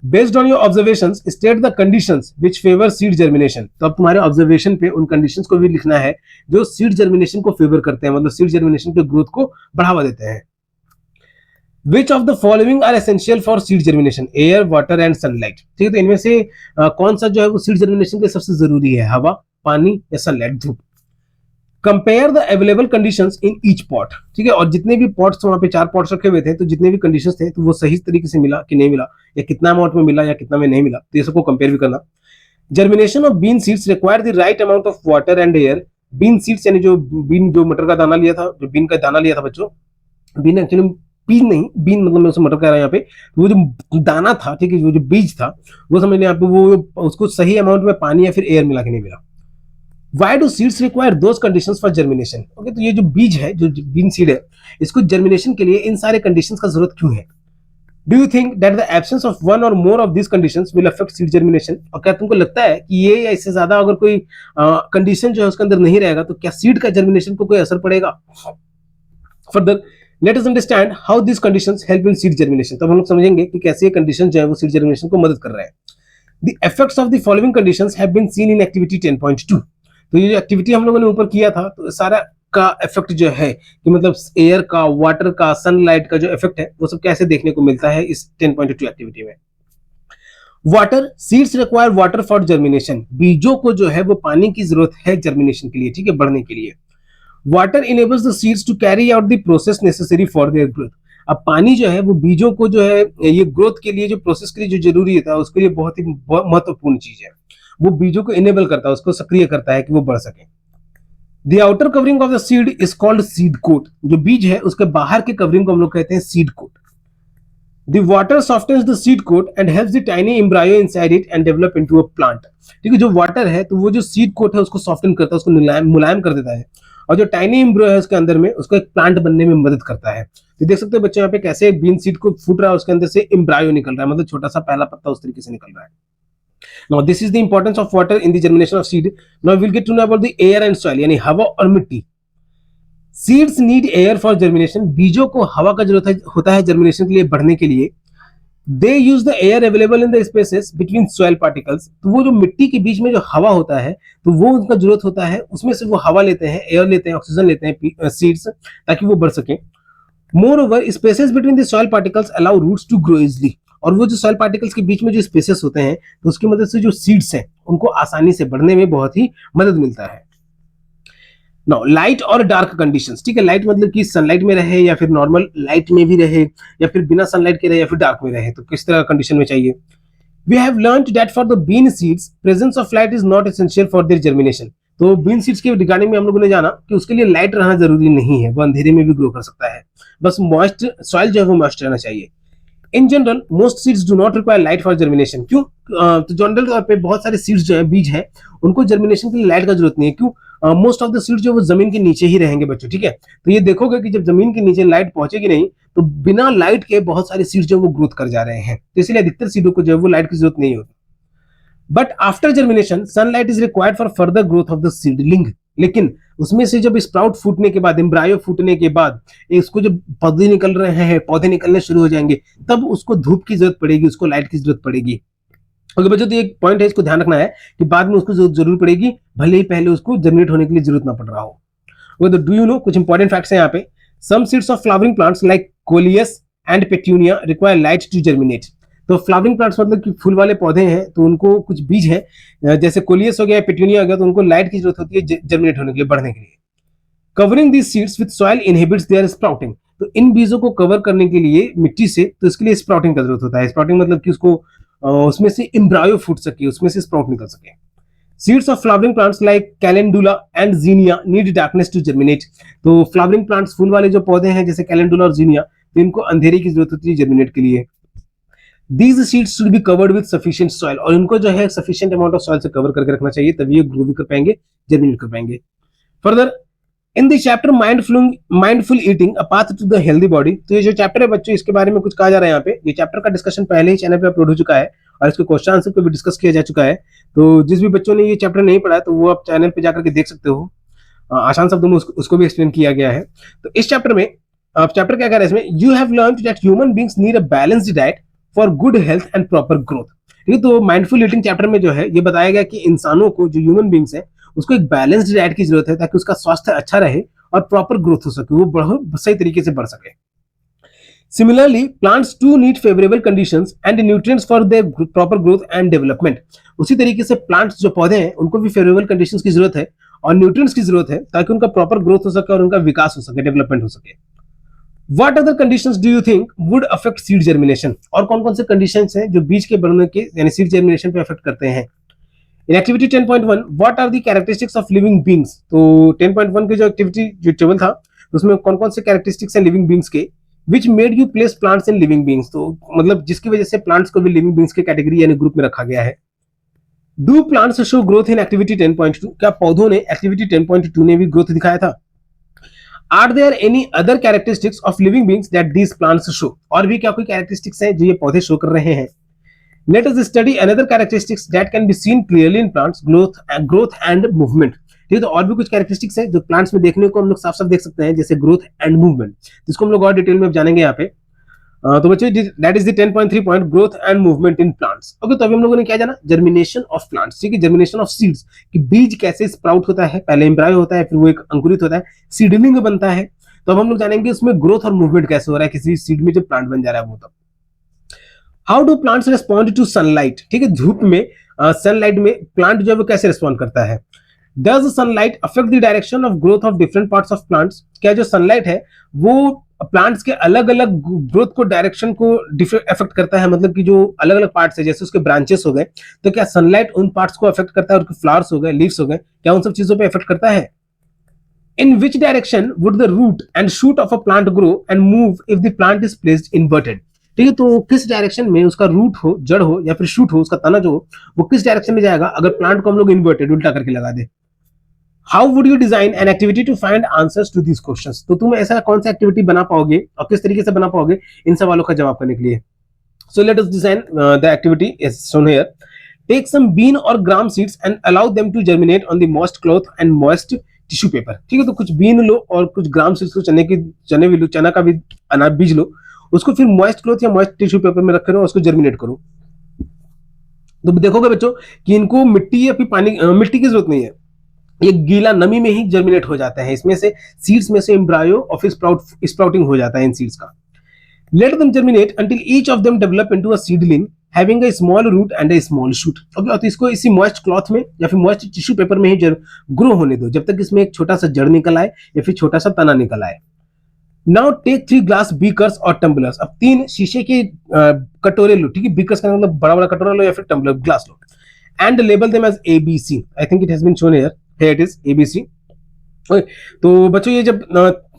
[SPEAKER 1] Based on your observations, state the conditions which favor seed germination, तो अब तुम्हारे ऑब्जर्वेशन पे उन कंडीशंस को भी लिखना है जो सीड जर्मिनेशन को फेवर करते हैं, मतलब सीड जर्मिनेशन के ग्रोथ को बढ़ावा देते हैं। Which of the following are essential for seed germination? Air, water and sunlight, ठीक है। तो इनमें से कौन सा जो है वो सीड जर्मिनेशन के लिए सबसे जरूरी है, हवा, पानी या सनलाइट, धूप? Compare the available conditions in each pot, ठीक है, और जितने भी पॉट्स वहां पे 4 पॉट्स रखे हुए थे तो जितने भी कंडीशंस थे तो वो सही तरीके से मिला कि नहीं मिला, या कितना अमाउंट में मिला या कितना में नहीं मिला, तो ये सबको कंपेयर भी करना। Germination of bean seeds require the right amount of water and air, bean seeds यानी जो मटर का दाना लिया था, जो बीन का दाना लिया था बच्चों, बीन एक्चुअली बीन नहीं, बीन मतलब मैं उसे मटर कह रहा हूं यहाँ पे, वो जो दाना था, ठीक है, वो जो बीज था वो समझ लें यहाँ पे, वो उसको सही अमाउंट में पानी या फिर एयर मिला कि नहीं मिला। Why do seeds require those conditions for germination? Okay, तो ये जो बीज है, जो बीन सीड है, इसको जर्मिनेशन के लिए इन सारे कंडीशंस का जरूरत क्यों है? Do you think that the absence of one or more of this conditions will affect seed germination? और क्या तुमको लगता है कि ये या इससे ज्यादा अगर कोई कंडीशन जो है उसके अंदर नहीं रहेगा तो क्या सीड का जर्मिनेशन को कोई असर पड़ेगा? Further let us understand how this conditions help in seed germination. तब हम लोग समझेंगे कि कैसे ये कंडीशन जो है वो सीड जर्मिनेशन को मदद कर रहे हैं। The effects of the following conditions have been seen in activity 10.2। तो ये जो एक्टिविटी हम लोगों ने ऊपर किया था, तो सारा का इफेक्ट जो है कि मतलब एयर का, वाटर का, सनलाइट का जो इफेक्ट है वो सब कैसे देखने को मिलता है इस 10.2 एक्टिविटी में। Water, seeds require water for germination. बीजों को जो है वो पानी की जरूरत है जर्मिनेशन के लिए, ठीक है, बढ़ने के लिए। Water enables the seeds to carry out the process necessary for their growth. अब पानी जो है वो बीजों को जो है ये ग्रोथ के लिए, जो प्रोसेस के लिए जो जरूरी होता है उसके लिए बहुत ही महत्वपूर्ण चीज है। वो बीजों को इनेबल करता है, उसको सक्रिय करता है कि वो बढ़ सके। The outer covering of the seed is called seed coat. जो बीज है उसके बाहर के कवरिंग को हम लोग कहते हैं seed coat. The water softens the seed coat and helps the tiny embryo inside it and develop into a plant. ठीक है, जो वाटर है तो वो जो सीड कोट है उसको सॉफ्टन करता है, उसको मुलायम कर देता है, और जो टाइनी एम्ब्रियो है उसके अंदर में उसको एक प्लांट बनने में मदद करता है। तो देख सकते हो बच्चों यहाँ पे कैसे बीन सीड को फूट रहा है, उसके अंदर से एम्ब्रायो निकल रहा है, मतलब छोटा सा पहला पत्ता उस तरीके से निकल रहा है। Now this is the importance of water in the germination of seed. Now we'll get to know about the air and soil, यानी हवा और मिट्टी। Seeds need air for germination. बीजों को हवा का जरूरत होता है जर्मिनेशन के लिए, बढ़ने के लिए। They use the air available in the spaces between soil particles. तो वो जो मिट्टी के बीच में जो हवा होता है तो वो उनका जरूरत होता है, उसमें से वो हवा लेते हैं, एयर लेते हैं, ऑक्सीजन लेते हैं सीड्स, ताकि वो बढ़ सके। Moreover, spaces between the soil particles allow roots to grow easily. और वो जो सॉइल पार्टिकल्स के बीच में जो स्पेसेस होते हैं तो उसकी मदद से जो सीड्स हैं उनको आसानी से बढ़ने में बहुत ही मदद मिलता है। नाउ लाइट और डार्क कंडीशंस, ठीक है, लाइट मतलब कि सनलाइट में रहे या फिर नॉर्मल लाइट में भी रहे या फिर बिना सनलाइट के रहे या फिर डार्क में रहे, तो किस तरह कंडीशन में चाहिए। We have learned that for the bean seeds presence of light is not essential for their germination. तो बीन सीड्स के रिगार्डिंग में हम लोगों ने जाना कि उसके लिए लाइट रहना जरूरी नहीं है, वो अंधेरे में भी ग्रो कर सकता है, बस मॉइस्ट सॉइल जो है वो मॉइस्ट रहना चाहिए। In general most seeds do not require light for germination. क्यों? तो जनरल तौर पे बहुत सारे सीड्स जो है, बीज है, उनको जर्मिनेशन के लिए लाइट का जरूरत नहीं है। क्यों? मोस्ट ऑफ द सीड्स जो वो जमीन के नीचे ही रहेंगे बच्चों, ठीक है। तो ये देखोगे कि जब जमीन के नीचे लाइट पहुंचेगी नहीं तो बिना लाइट के बहुत सारे सीड्स जो वो ग्रोथ कर जा रहे हैं, तो इसलिए अधिकतर सीडों को जो है वो लाइट की जरूरत नहीं होती। But after germination sunlight is required for further growth of the seedling. लेकिन उसमें से जब स्प्राउट फूटने के बाद, एम्ब्रायो फूटने के बाद, इसको जब पौधे निकल रहे हैं, पौधे निकलने शुरू हो जाएंगे, तब उसको धूप की जरूरत पड़ेगी, उसको लाइट की जरूरत पड़ेगी। ओके बच्चों, तो एक पॉइंट है, इसको ध्यान रखना है कि बाद में उसको जरूर पड़ेगी, भले ही पहले उसको जर्मिनेट होने के लिए जरूरत ना पड़ रहा हो। तो डू यू नो, कुछ इंपॉर्टेंट फैक्ट्स हैं यहाँ पे। Some seeds of flowering plants like coleus and petunia require light to germinate. तो फ्लावरिंग प्लांट्स मतलब कि फूल वाले पौधे हैं, तो उनको कुछ बीज है जैसे कोलियस हो गया, पेट्यूनिया हो गया, तो उनको लाइट की जरूरत होती है जर्मिनेट होने के लिए, बढ़ने के लिए। Covering these seeds with soil inhibits their sprouting. तो इन बीजों को कवर करने के लिए मिट्टी से, तो इसके लिए स्प्राउटिंग का जरूरत होता है। स्प्राउटिंग मतलब कि उसको उसमें से एम्ब्रायो फूट सके, उसमें से स्प्राउट निकल सके। Seeds of flowering plants like calendula and zinnia need darkness to germinate. तो फ्लावरिंग प्लांट्स, फूल वाले जो पौधे हैं जैसे कैलेंडुला और जीनिया, तो इनको अंधेरे की जरूरत होती है जर्मिनेट के लिए। These seeds should be covered with sufficient soil। और इनको जो है sufficient amount of soil से कवर करके रखना चाहिए, तभी ये ग्रो भी कर पाएंगे, जर्मिनेट कर पाएंगे। Further in the chapter mindful eating a path to the healthy body. तो ये जो चैप्टर है बच्चों, इसके बारे में कुछ कहा जा रहा है यहाँ पे। ये चैप्टर का डिस्कशन पहले ही चैनल पे अपलोड हो चुका है और इसके क्वेश्चन आंसर को भी डिस्कस किया जा चुका है। तो जिस भी बच्चों ने ये चैप्टर नहीं पढ़ा है तो वो आप चैनल पे जाकर के देख सकते हो, आसान शब्दों में उसको भी एक्सप्लेन किया गया है। तो इस चैप्टर में चैप्टर क्या कह रहा है इसमें, you have learned that human beings need a balanced diet for good health and proper growth. ठीक है, तो माइंडफुल ईटिंग चैप्टर में जो है ये बताया गया कि इंसानों को, जो ह्यूमन बींग्स है, उसको एक बैलेंस्ड डाइट की जरूरत है ताकि उसका स्वास्थ्य अच्छा रहे और प्रॉपर ग्रोथ हो सके, वो सही तरीके से बढ़ सके। Similarly plants too need favourable conditions and nutrients for their proper growth and development. उसी तरीके से प्लांट्स जो पौधे हैं उनको भी फेवरेबल कंडीशंस की जरूरत है और न्यूट्रिएंट्स की जरूरत है ताकि उनका प्रॉपर ग्रोथ हो सके और उनका विकास हो सके, डेवलपमेंट हो सके। What other conditions do you think would affect seed germination? और कौन-कौन से conditions हैं जो बीज के बढ़ने के यानी seed germination पे affect करते हैं? In activity 10.1, what are the characteristics of living beings? तो 10.1 की जो activity जो टेबल था उसमें कौन-कौन से characteristics हैं living beings के, which made you place plants in living beings? तो मतलब जिसकी वजह से plants को भी living beings के category यानी ग्रुप में रखा गया है। Do plants show growth in activity 10.2? क्या पौधों ने एक्टिविटी 10.2 ने भी ग्रोथ दिखाया था? Are there any other characteristics of living beings that these plants show? और भी क्या कोई कैरेक्टरिस्टिक्स हैं जो ये पौधे शो कर रहे हैं? Let us study another characteristics that can be scene clearly in plants, growth and movement. ठीक है, तो और भी कुछ कैरेक्टरिस्टिक्स है जो प्लांट्स में देखने को हम लोग साफ साफ देख सकते हैं, जैसे ग्रोथ एंड मूवमेंट, जिसको हम लोग और डिटेल में जानेंगे यहाँ पे। तो बच्चों that is the 10.3 point, growth and movement in plants. Okay, तो अभी हम लोगों ने क्या जाना? Germination of plants. ठीक है, जर्मिनेशन ऑफ सीड्स, कि बीज कैसे स्प्राउट होता है, पहले एम्ब्रायो होता है, फिर वो एक अंकुरित होता है, सीडलिंग बनता है। तो अब हम लोग जानेंगे उसमें ग्रोथ और मूवमेंट कैसे हो रहा है किसी सीड में जब प्लांट बन जा रहा है वो। तब how do plants respond to sunlight? ठीक है, धूप में सनलाइट में प्लांट जो है वो कैसे रिस्पॉन्ड करता है? Does sunlight affect the direction of growth of different parts of plants? क्या जो सनलाइट है वो प्लांट्स के अलग अलग ग्रोथ को, डायरेक्शन को अफेक्ट करता है? मतलब कि जो अलग अलग पार्ट्स है, जैसे उसके ब्रांचेस हो गए, तो क्या सनलाइट उन पार्ट्स को अफेक्ट करता है? उसके फ्लावर्स हो गए, लीव्स हो गए, क्या उन सब चीजों पे अफेक्ट करता है? In which direction would the root and shoot of a plant grow and move if the plant is placed inverted? ठीक है, तो किस डायरेक्शन में उसका रूट हो, जड़ हो या फिर शूट हो, उसका तना जो हो, वो किस डायरेक्शन में जाएगा अगर प्लांट को हम लोग इन्वर्टेड, उल्टा करके लगा दे? How would you design an activity to find answers to this questions? तो तुम ऐसा कौन सा एक्टिविटी बना पाओगे और किस तरीके से बना पाओगे इन सवालों का जवाब करने के लिए? So let us design the activity is shown here. Take some bean or gram seeds and allow them to germinate on the moist cloth and moist tissue paper. ठीक है, तो कुछ बीन लो और कुछ ग्राम सीड्स को, चने भी लो, चना का भी अनाज बीज लो, उसको फिर मॉइस्ट क्लॉथ या मॉइस्ट टिश्यू पेपर में रख करो, उसको जर्मिनेट करो। तो देखोगे बच्चों कि इनको मिट्टी या फिर पानी, मिट्टी की जरूरत नहीं है, ये गीला नमी में ही जर्मिनेट हो जाता है। इसमें से सीड्स में से एम्ब्रायो और फिर स्प्राउटिंग हो जाता है इन सीड्स का। Let them germinate until each of them develop into a seedling having a small root and a small shoot. Okay, तो इसको इसी मॉइस्ट क्लॉथ में या फिर मॉइस्ट टिश्यू पेपर में ही ग्रो होने दो, जब तक इसमें एक छोटा सा जड़ निकल आए या फिर छोटा सा तना निकल आए। नाउ टेक 3 ग्लास बीकर्स और टम्बलर्स। अब 3 शीशे के कटोरे लो। ठीक है, बीकर्स का मतलब बड़ा बड़ा कटोरा लो या फिर टम्बलर, ग्लास लो, and label them as ABC। I think it has been shown here, here it is ABC। तो बच्चों ये जब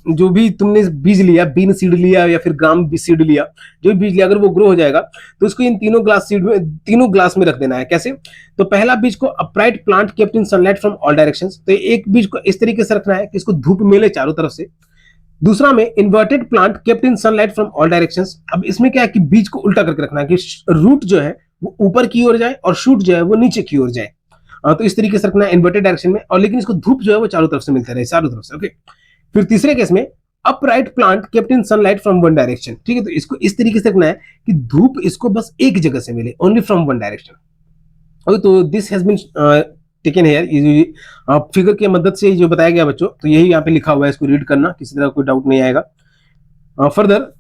[SPEAKER 1] जो भी तुमने बीज लिया, बीन सीड लिया या फिर ग्राम सीड लिया, जो भी बीज लिया, अगर वो ग्रो हो जाएगा तो उसको इन तीनों ग्लास सीड में, तीनों ग्लास में रख देना है। कैसे? तो पहला बीज को upright plant kept in sunlight from all directions. तो एक बीज को इस तरीके से रखना है कि इसको धूप मिले चारों तरफ से। दूसरा में inverted plant kept in sunlight from all directions. अब इसमें क्या है कि बीज को उल्टा करके रखना है कि रूट जो है वो ऊपर की ओर जाए और शूट जो है वो नीचे की ओर जाए। तो इस तरीके से रखना है इन्वर्टेड डायरेक्शन में, और लेकिन इसको धूप जो है वो चारों तरफ से मिलता रहे, चारों तरफ से। ओके, फिर तीसरे केस में upright plant kept in sunlight from one direction. ठीक है, तो इसको इस तरीके से रखना है कि धूप इसको बस एक जगह से मिले, only from one direction. Okay, तो this has been taken here, figure की मदद से जो बताया गया बच्चों, तो यही यहाँ पे लिखा हुआ है, इसको रीड करना, किसी तरह कोई डाउट नहीं आएगा। Further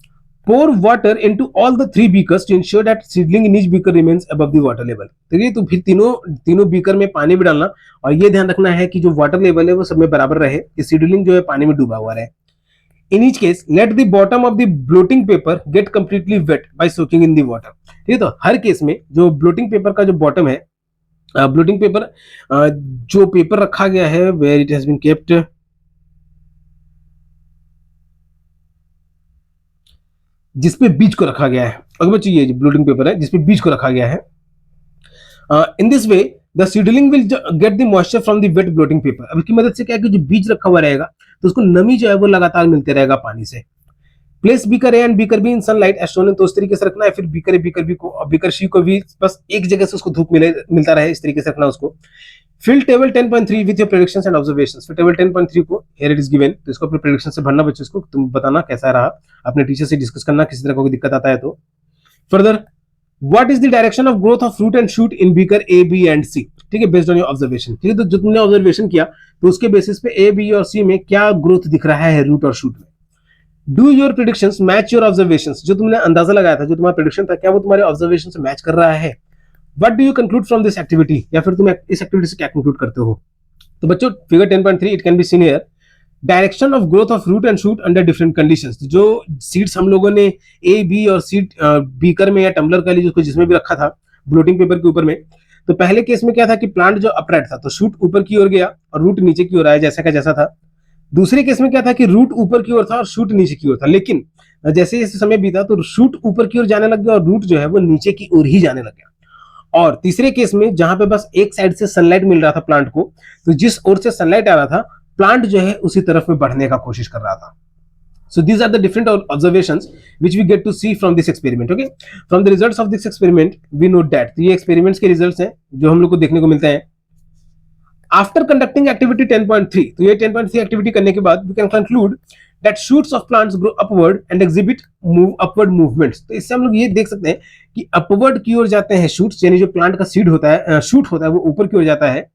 [SPEAKER 1] pour water into all the 3 beakers to ensure that seedling in each beaker remains above the water level। ठीक है, तो फिर तीनों बीकर में पानी भी डालना और ये ध्यान रखना है कि जो वाटर लेवल है वो सब में बराबर रहे, कि सीडलिंग जो है पानी में डूबा हुआ रहे। In each case let the bottom of the blotting paper get completely wet by soaking in the water. ठीक है, तो हर केस में जो ब्लोटिंग पेपर का जो बॉटम है, ब्लोटिंग पेपर जो पेपर रखा गया है, where it has been kept, जिसपे बीज को रखा गया है। अगर बच्चों ये ब्लोटिंग पेपर है जिसपे बीज को रखा गया है, in this way the seedling will get the moisture from the wet blotting paper. अब इसकी मदद से क्या है कि जो बीज रखा हुआ रहेगा तो उसको नमी जो है वो लगातार मिलते रहेगा पानी से। Place beaker A and beaker B in sunlight as shown, तो उस तरीके से रखना है। फिर बीकर ए बीकर बी को और बीकर सी को भी बस एक जगह से उसको धूप मिलता रहे, इस तरीके से रखना उसको। Fill table 10.3 with your predictions and observations. फिर टेबल 10.3 को हियर इट इज गिवन, तो इसको अपने प्रेडिक्शन से भरना बच्चों, इसको तुम बताना कैसा रहा, अपने टीचर से डिस्कस करना, किसी तरह कोई दिक्कत आता है तो। Further what is the direction of growth of fruit and shoot in beaker A B and C. ठीक है, बेस्ड ऑन योर ऑब्जर्वेशन। ठीक है, तो जो तुमने ऑब्जर्वेशन किया तो उसके बेसिस पे ए बी और सी में क्या ग्रोथ दिख रहा है रूट और शूट में। Do your predictions match your observations. जो तुमने अंदाजा लगाया था, जो तुम्हारा प्रेडिक्शन था, क्या वो तुम्हारे ऑब्जर्वेशन से मैच कर रहा है। What do you conclude from this activity, या फिर तुम इस एक्टिविटी से क्या कंक्लूड करते हो। तो बच्चों figure 10.3 it can be seen here, direction of growth of root and shoot under different conditions. जो सीड्स हम लोगों ने ए बी और सीड बीकर में या टम्बलर का लिए जिसमें भी रखा था ब्लोटिंग पेपर के ऊपर में, तो पहले केस में क्या था कि प्लांट जो अपराइट था तो शूट ऊपर की ओर गया और रूट नीचे की ओर आया, जैसा का जैसा था। दूसरे केस में क्या था कि रूट ऊपर की ओर था और शूट नीचे की ओर था, लेकिन जैसे जैसे समय बीता तो शूट ऊपर की ओर जाने लग गया और रूट जो है वो नीचे की ओर ही जाने लग गया। और तीसरे केस में जहां पे बस एक साइड से सनलाइट मिल रहा था प्लांट को, तो जिस ओर से सनलाइट आ रहा था प्लांट जो है उसी तरफ में बढ़ने का कोशिश कर रहा था. So these are the different observations which we get to see from this experiment. Okay, from the results of this experiment we know that ये experiments के results हैं जो हम लोग को देखने को मिलते हैं. After conducting activity 10.3, तो ये 10.3 activity करने के बाद we can conclude that shoots of plants grow upward and exhibit upward movements. तो इससे हम लोग ये देख सकते हैं कि upward की ओर जाते हैं shoots, यानी जो प्लांट का सीड होता है शूट होता है वो ऊपर की ओर जाता है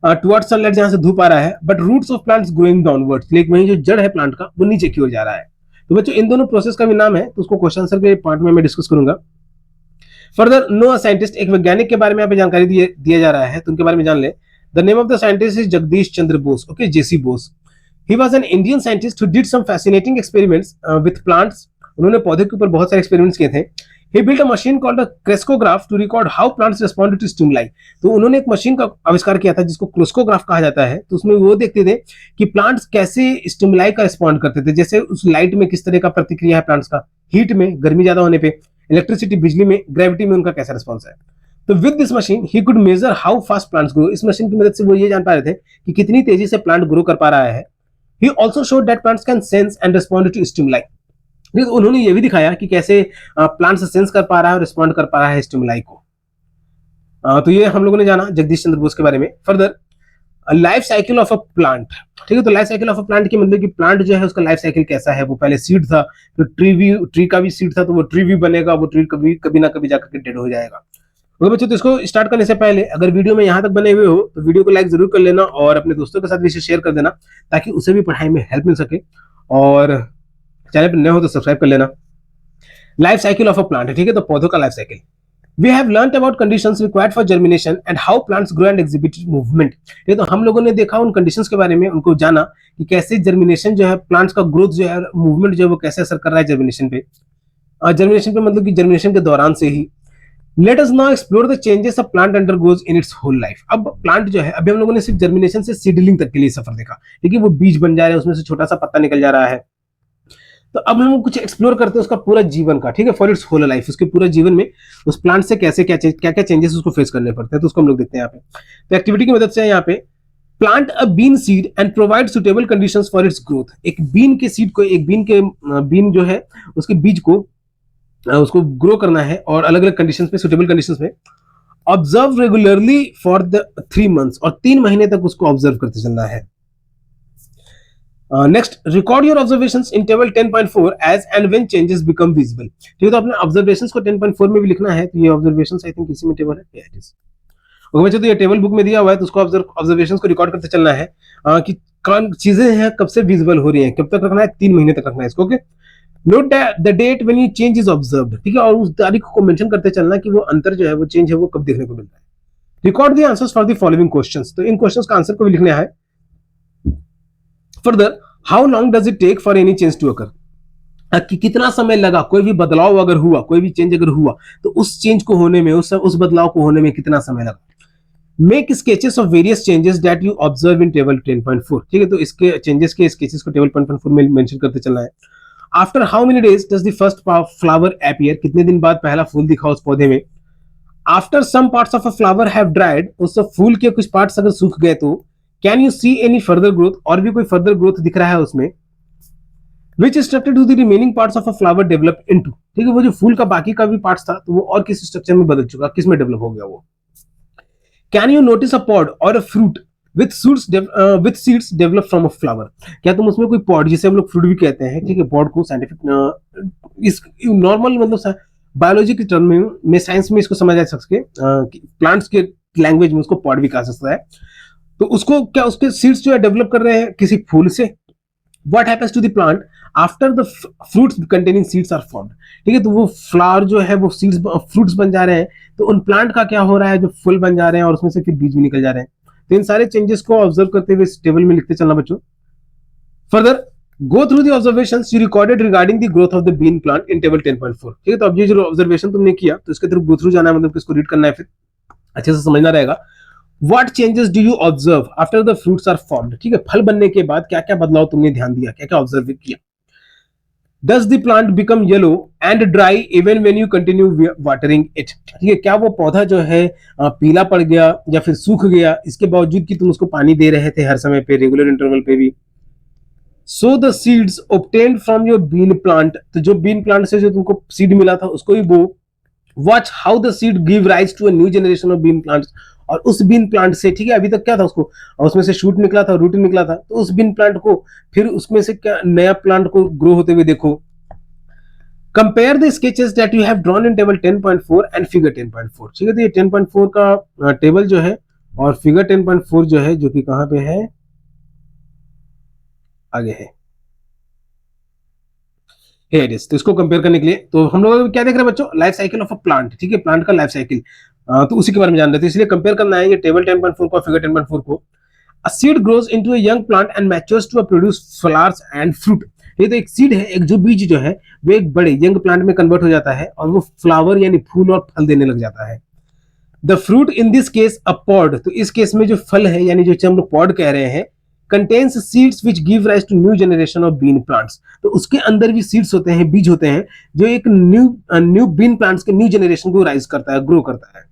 [SPEAKER 1] टुवर्ड्स सनलाइट जहां से धूप आ रहा है, but roots of plants growing downwards, लेकिन वहीं जो जड़ है प्लांट का वो नीचे की ओर जा रहा है. तो बच्चों इन दोनों प्रोसेस का भी नाम है, तो उसको क्वेश्चन आंसर के पार्ट में मैं डिस्कस करूंगा. फर्दर नो साइंटिस्ट, एक वैज्ञानिक के बारे में यहाँ पे जानकारी दिया जा रहा है, तो उनके बारे में जान ले. The name of the scientist is Jagdish Chandra Bose. Okay, JC Bose. He was an Indian scientist who did some fascinating experiments with plants. उन्होंने पौधे के ऊपर बहुत सारे एक्सपेरिमेंट्स किए थे. He built a machine called a crescograph to record how plants responded to stimuli. तो उन्होंने एक मशीन का आविष्कार किया था जिसको क्रेस्कोग्राफ कहा जाता है. तो उसमें वो देखते थे कि प्लांट्स कैसे स्टिमुलाई का रिस्पॉन्ड करते थे, जैसे उस लाइट में किस तरह का प्रतिक्रिया है प्लांट्स का, हीट में गर्मी ज्यादा होने पे, इलेक्ट्रिसिटी बिजली में, ग्रेविटी में उनका कैसा रिस्पॉन्स है. तो with this machine he could major how fast plants grow. इस मशीन की मदद से वो ये जान पा रहे थे कि कितनी तेजी से प्लांट ग्रो कर पा रहा है. He also showed that plants can sense and respond to stimuli. उन्होंने ये भी दिखाया कि कैसे प्लांट सेंस कर पा रहा है और रिस्पॉन्ड कर पा रहा है स्टिमुलाई को. तो ये हम लोगों ने जाना जगदीश चंद्र बोस के बारे में. Further life cycle of a plant. ठीक है, तो life cycle of a plant की मतलब कि प्लांट जो है उसका लाइफ साइकिल कैसा है. वो पहले सीड था, तो ट्री का भी सीड था, तो वो ट्री भी बनेगा, वो ट्री कभी ना कभी जाकर के डेड हो जाएगा. तो बच्चों, तो इसको स्टार्ट करने से पहले अगर वीडियो में यहाँ तक बने हुए हो तो वीडियो को लाइक जरूर कर लेना और अपने दोस्तों के साथ भी इसे शेयर कर देना ताकि उसे भी पढ़ाई में हेल्प मिल सके. और चैनल पर नए हो तो सब्सक्राइब कर लेना. Life cycle of a plant, ठीक है, तो पौधों का life cycle. We have learned about conditions required for germination and how plants grow and exhibit movement. ये तो हम लोगों ने देखा उन कंडीशंस के बारे में, उनको जाना कि कैसे जर्मिनेशन जो है, प्लांट्स का ग्रोथ जो है, मूवमेंट जो है वो कैसे असर कर रहा है जर्मिनेशन पे. जर्मिनेशन पे मतलब कि जर्मिनेशन के दौरान से ही. Let us now explore the changes a plant undergoes in its whole life. अब प्लांट जो है, अभी हम लोगों ने सिर्फ जर्मिनेशन से सीडलिंग तक के लिए सफर देखा, ठीक है, वो बीज बन जा रहा है, उसमें से छोटा सा पत्ता निकल जा रहा है. तो अब हम कुछ एक्सप्लोर करते हैं उसका पूरा जीवन का, ठीक है, फॉर इट्स होल लाइफ, उसके पूरे जीवन में उस प्लांट से कैसे क्या क्या चेंजेस उसको फेस करने पड़ते हैं, तो उसको हम लोग देखते हैं यहाँ पे. तो एक्टिविटी की मदद से यहाँ पे plant a bean seed and provide suitable conditions for its growth. एक बीन के सीड को, एक बीन जो है उसके बीज को उसको ग्रो करना है और अलग अलग कंडीशंस में, सुटेबल कंडीशंस में. Observe regularly for the 3 months, और 3 महीने तक उसको ऑब्जर्व करते चलना है. Next, record your observations in table 10.4 as and when changes become visible. ठीक है, तो अपने ऑब्जर्वेशंस को 10.4 में भी लिखना है. तो ये ऑब्जर्वेशंस आई थिंक इसी में टेबल है. इट इज ओके बच्चों, तो ये टेबल बुक में दिया हुआ है, तो उसको ऑब्जर्वेशंस को रिकॉर्ड करते चलना है कि कौन चीजें हैं कब से विजिबल हो रही हैं, कब तक रखना है, 3 महीने तक रखना है इसको. Okay, note the date when you change is observed. ठीक है, और उस तारीख को मेंशन करते चलना कि वो अंतर जो है, वो चेंज है, वो कब देखने को मिल रहा है. Record the answers for the following questions. तो इन क्वेश्चंस का आंसर को भी लिखना है. Further, how long does it take for any change to occur. कि कितना समय लगा, कोई भी बदलाव अगर हुआ, कोई भी चेंज अगर हुआ, तो उस चेंज को होने में, उस बदलाव को होने में कितना समय लगा. Make sketches of various changes that you observe in table 10.4. ठीक है, तो इसके चेंजेस के स्केचेस को टेबल 10.4 में मेंशन करते चलना है. After how many days does the first flower appear. कितने दिन बाद पहला फूल दिखा उस पौधे में. After some parts of a flower have dried. उस फूल के कुछ पार्ट्स अगर सूख गए तो can you see any further growth. और भी कोई फर्दर ग्रोथ दिख रहा है उसमें. Which structure do the remaining parts of a flower develop into. ठीक है, वो जो फूल का बाकी का भी पार्ट्स था तो वो और किस स्ट्रक्चर में बदल चुका, किस में डेवलप हो गया वो. Can you notice a pod or a fruit with seeds develop from a flower. क्या तुम उसमें कोई पॉड, जिसे हम लोग फ्रूट भी कहते हैं, ठीक है, पॉड को साइंटिफिक इस नॉर्मल मतलब बायोलॉजी के टर्म में साइंस में इसको समझ जा सके, प्लांट्स के लैंग्वेज में उसको पॉड भी कहा सकता है. तो उसको क्या, उसके सीड्स जो है डेवलप कर रहे हैं किसी फूल से. What happens to the plant after the fruits containing seeds are formed. ठीक है, तो वो फ्लावर जो है वो सीड्स, फ्रूट्स बन जा रहे हैं. तो उन प्लांट का क्या हो रहा है, जो फूल बन जा रहे हैं और उसमें से फिर बीज भी निकल जा रहे हैं. तो इन सारे चेंजेस को ऑब्जर्व करते हुए इस टेबल में लिखते चलना बच्चों. Further, go through the observations you recorded regarding the growth of the bean plant in table 10.4. ठीक है, तो अब ये जो ऑब्जर्वेशन तुमने किया तो इसके थ्रू गो थ्रू जाना है, मतलब इसको रीड करना है, फिर अच्छे से समझना रहेगा. What changes do you observe after the fruits are formed. ठीक है, फल बनने के बाद क्या क्या बदलाव तुमने ध्यान दिया, क्या क्या ऑब्जर्व किया. Does the plant become yellow and dry even when you continue watering it? ठीक है, क्या वो पौधा जो है पीला पड़ गया या फिर सूख गया इसके बावजूद कि तुम उसको पानी दे रहे थे हर समय पे, रेगुलर इंटरवल पे भी? So the seeds obtained from your bean plant, तो जो बीन प्लांट से जो तुमको सीड मिला था उसको ही बो. Watch how the seed give rise to a new generation of bean plants, और उस बीन प्लांट से, ठीक है, अभी तक क्या था उसको, उसमें से शूट निकला था, रूट निकला था, तो उस बीन प्लांट को फिर उसमें से क्या नया प्लांट को ग्रो होते हुए देखो. Compare the sketches that you have drawn in table 10.4 and figure 10.4. ठीक है, तो ये 10.4 का टेबल जो है और फिगर 10.4 जो है, जो कि कहां पे है, आगे है, हियर इज. तो इसको कंपेयर करने के लिए तो हम लोग क्या देख रहे हैं बच्चों, life cycle of a plant. ठीक है, प्लांट का लाइफ साइकिल, तो उसी के बारे में जान रहे थे, इसलिए कंपेयर करना है ये टेबल 10.4 को, फिगर 10.4 को. A seed grows into a young plant and matures to produce flowers and fruit. ये तो एक सीड है, एक जो बीज जो है वो एक बड़े यंग प्लांट में कन्वर्ट हो जाता है और वो फ्लावर यानी फूल और फल देने लग जाता है. The fruit in this case a pod, तो इस केस में जो फल है यानी जो हम लोग पॉड कह रहे हैं, contains seeds which give rise to new generation of bean plants. तो उसके अंदर भी सीड्स होते हैं, बीज होते हैं, जो एक न्यू बीन प्लांट्स के न्यू जनरेशन को राइज करता है, ग्रो करता है.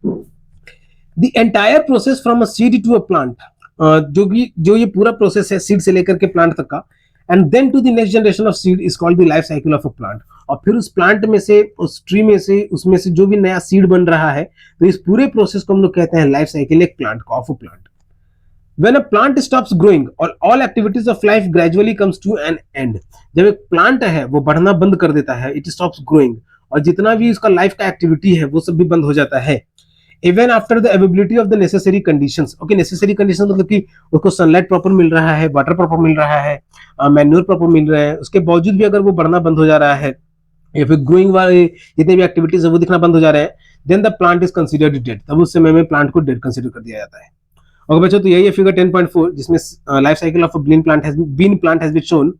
[SPEAKER 1] The entire process from a seed to a plant, जो ये पूरा प्रोसेस है सीड से लेकर के प्लांट तक का, and then to the next generation of seed is called the life cycle of a plant. और फिर उस प्लांट में से, उस ट्री में से, उसमें से जो भी नया सीड बन रहा है, तो इस पूरे प्रोसेस को हम लोग कहते हैं लाइफ साइकिल एक प्लांट का, of a plant. When a plant stops growing or all activities of life gradually comes to an end, जब एक प्लांट है वो बढ़ना बंद कर देता है, it stops growing, और जितना भी उसका लाइफ का एक्टिविटी है वो सब भी बंद हो जाता है. Even after the availability of the necessary conditions, okay, necessary conditions मतलब कि उसको सनलाइट प्रॉपर मिल रहा है, वाटर प्रॉपर मिल रहा है, मैन्योर प्रॉपर मिल रहा है, उसके बावजूद भी अगर वो बढ़ना बंद हो जा रहा है या फिर ग्रोइंग वाले जितने भी एक्टिविटीज है वो दिखना बंद हो जा रहे हैं, then the plant is considered dead. तब उस समय में प्लांट को डेड कंसिडर कर दिया जाता है. ओके बच्चों, तो यही है फिगर 10.4 जिसमें life cycle of bean plant has been shown.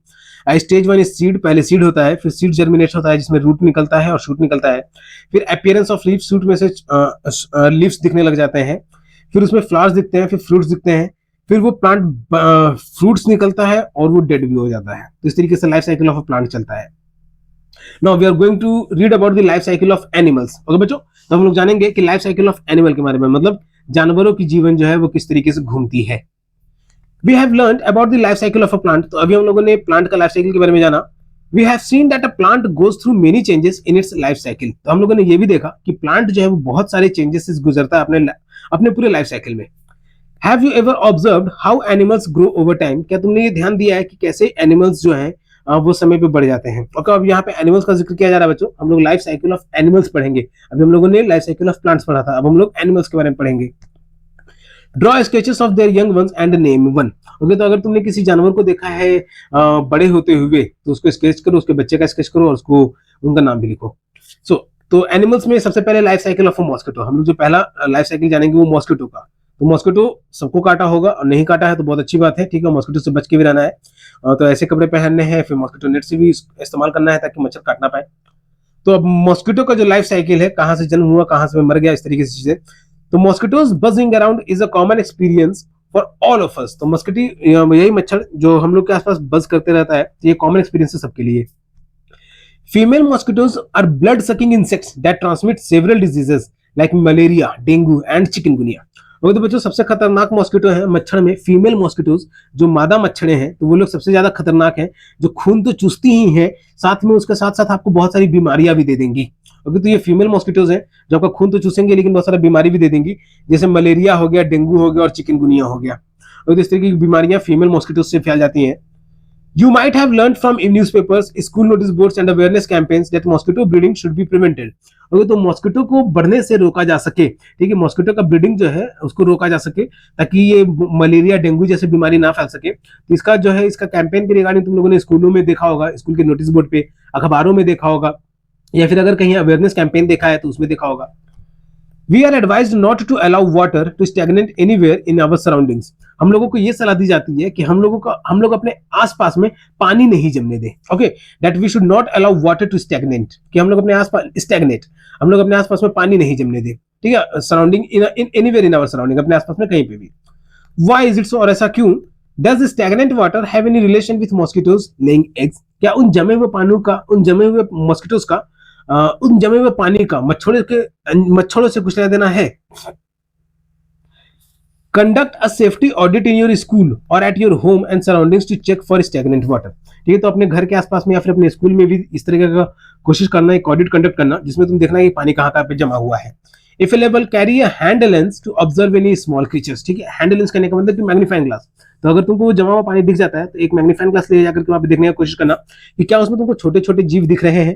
[SPEAKER 1] Stage 1 is seed, पहले सीड होता है, फिर सीड जर्मिनेट होता है जिसमें रूट निकलता है और शूट निकलता है, फिर अपीयरेंस ऑफ लीफ, शूट में से लीव्स दिखने लग जाते हैं, फिर उसमें फ्लावर्स दिखते हैं, फिर फ्रूट्स दिखते हैं, फिर वो प्लांट फ्रूट्स निकलता है और वो डेड भी हो जाता है. तो इस तरीके से life cycle of a plant चलता है. Now we are going to read about the life cycle of animals. Okay बच्चों, तो हम लोग जानेंगे कि लाइफ साइकिल ऑफ एनिमल के बारे में, मतलब जानवरों की जीवन जो है वो किस तरीके से घूमती है. We have learned about the life cycle of a plant, तो अभी हम लोगों ने प्लांट का लाइफ साइकिल के बारे में जाना. We have seen that a plant goes through many changes in its life cycle, तो हम लोगों ने ये भी देखा कि प्लांट जो है वो बहुत सारे चेंजेस से गुजरता है अपने पूरे लाइफ साइकिल में. Have you ever observed how animals grow over time, क्या तुमने ये ध्यान दिया है कि कैसे एनिमल्स जो है वो समय पे बढ़ जाते हैं. ओके, अब यहाँ पे एनिमल्स का जिक्र किया जा रहा है बच्चों, हम लोग लाइफ साइकिल ऑफ एनिमल्स पढ़ेंगे. अभी हम लोगों ने लाइफ साइकिल ऑफ प्लांट्स पढ़ा था, अब हम लोग एनिमल्स के बारे में पढ़ेंगे. Draw sketches of their young ones and name one. Okay, तो अगर तुमने किसी जानवर को देखा है बड़े होते हुए तो उसको स्केच करो, उसके बच्चे का स्केच करो और उसको उनका नाम भी लिखो. तो एनिमल्स में सबसे पहले life cycle of a mosquito, हम लोग जो पहला लाइफ साइकिल जानेंगे वो मॉस्किटो का. तो मॉस्किटो सबको काटा होगा, और नहीं काटा है तो बहुत अच्छी बात है, ठीक है, मॉस्किटो से बच के भी रहना है. तो ऐसे कपड़े पहनने हैं, फिर मॉस्किटो नेट से भी इस्तेमाल करना है ताकि मच्छर काट ना पाए. तो अब मॉस्किटो का जो लाइफ साइकिल है, कहाँ से जन्म हुआ, कहाँ से मर गया, इस तरीके से चीजें. तो mosquitoes buzzing around is a common experience for all of us. तो मॉस्किटो, यही मच्छर जो हम लोग के आसपास बज करते रहता है, ये कॉमन एक्सपीरियंस है सबके लिए. Female mosquitoes are blood sucking insects that transmit several diseases like malaria, dengue and chikungunya. और तो बच्चों सबसे खतरनाक मॉस्किटो है मच्छर में फीमेल मॉस्किटोज, जो मादा मच्छरें हैं, तो वो लोग सबसे ज्यादा खतरनाक हैं, जो खून तो चूसती ही हैं, साथ में उसके साथ साथ आपको बहुत सारी बीमारियां भी दे देंगी. ओके, तो ये फीमेल मॉस्किटोज हैं जो आपका खून तो चूसेंगे लेकिन बहुत सारा बीमारी भी दे देंगी, जैसे मलेरिया हो गया, डेंगू हो गया और चिकनगुनिया हो गया. और इस तरीके की बीमारियां फीमेल मॉस्किटोज से फैल जाती हैं. You might have learned from newspapers, school notice boards and awareness campaigns that mosquito breeding should be prevented. अगर तो मॉस्किटो को बढ़ने से रोका जा सके, ठीक है, मॉस्किटो का ब्रीडिंग जो है उसको रोका जा सके ताकि ये मलेरिया, डेंगू जैसे बीमारी ना फैल सके, तो इसका जो है इसका कैंपेन के रिगार्डिंग तुम लोगों ने स्कूलों में देखा होगा, स्कूल के नोटिस बोर्ड पे, अखबारों में देखा होगा, या फिर अगर कहीं अवेयरनेस कैंपेन देखा है तो उसमें देखा होगा. We are advised not to allow water to stagnate anywhere in our surroundings. हम लोगों को ये सलाह दी जाती है कि हम लोग अपने आसपास में पानी नहीं जमने दें. Okay, that we should not allow water to stagnate, कि हम लोग अपने आसपास stagnate, हम लोग अपने आसपास में पानी नहीं जमने दें, ठीक है, surrounding in anywhere in our surrounding, अपने आसपास में कहीं पे भी. Why is it so, और ऐसा क्यों? Does stagnant water have any relation with mosquitoes laying eggs? क्या उन जमे हुए मॉस्किटोज का उन जमे हुए पानी का मच्छरों से कुछ लेना देना है? Conduct a safety audit in your school or at your home and surroundings to check for stagnant water. ठीक है, तो अपने घर के आसपास में या फिर अपने स्कूल में भी इस तरीके का कोशिश करना, एक ऑडिट कंडक्ट करना जिसमें तुम देखना है कि पानी कहाँ पे जमा हुआ है। If available carry a hand lens to observe any small creatures. ठीक है, हैंड लेंस कहने का मतलब कि मैग्नीफाइंग ग्लास। तो अगर तुमको वो जमा हुआ पानी दिख जाता है तो एक मैग्नीफाइंग ग्लास ले जाकर के वहां पे देखने की कोशिश करना कि क्या उसमें तुमको छोटे छोटे जीव दिख रहे हैं।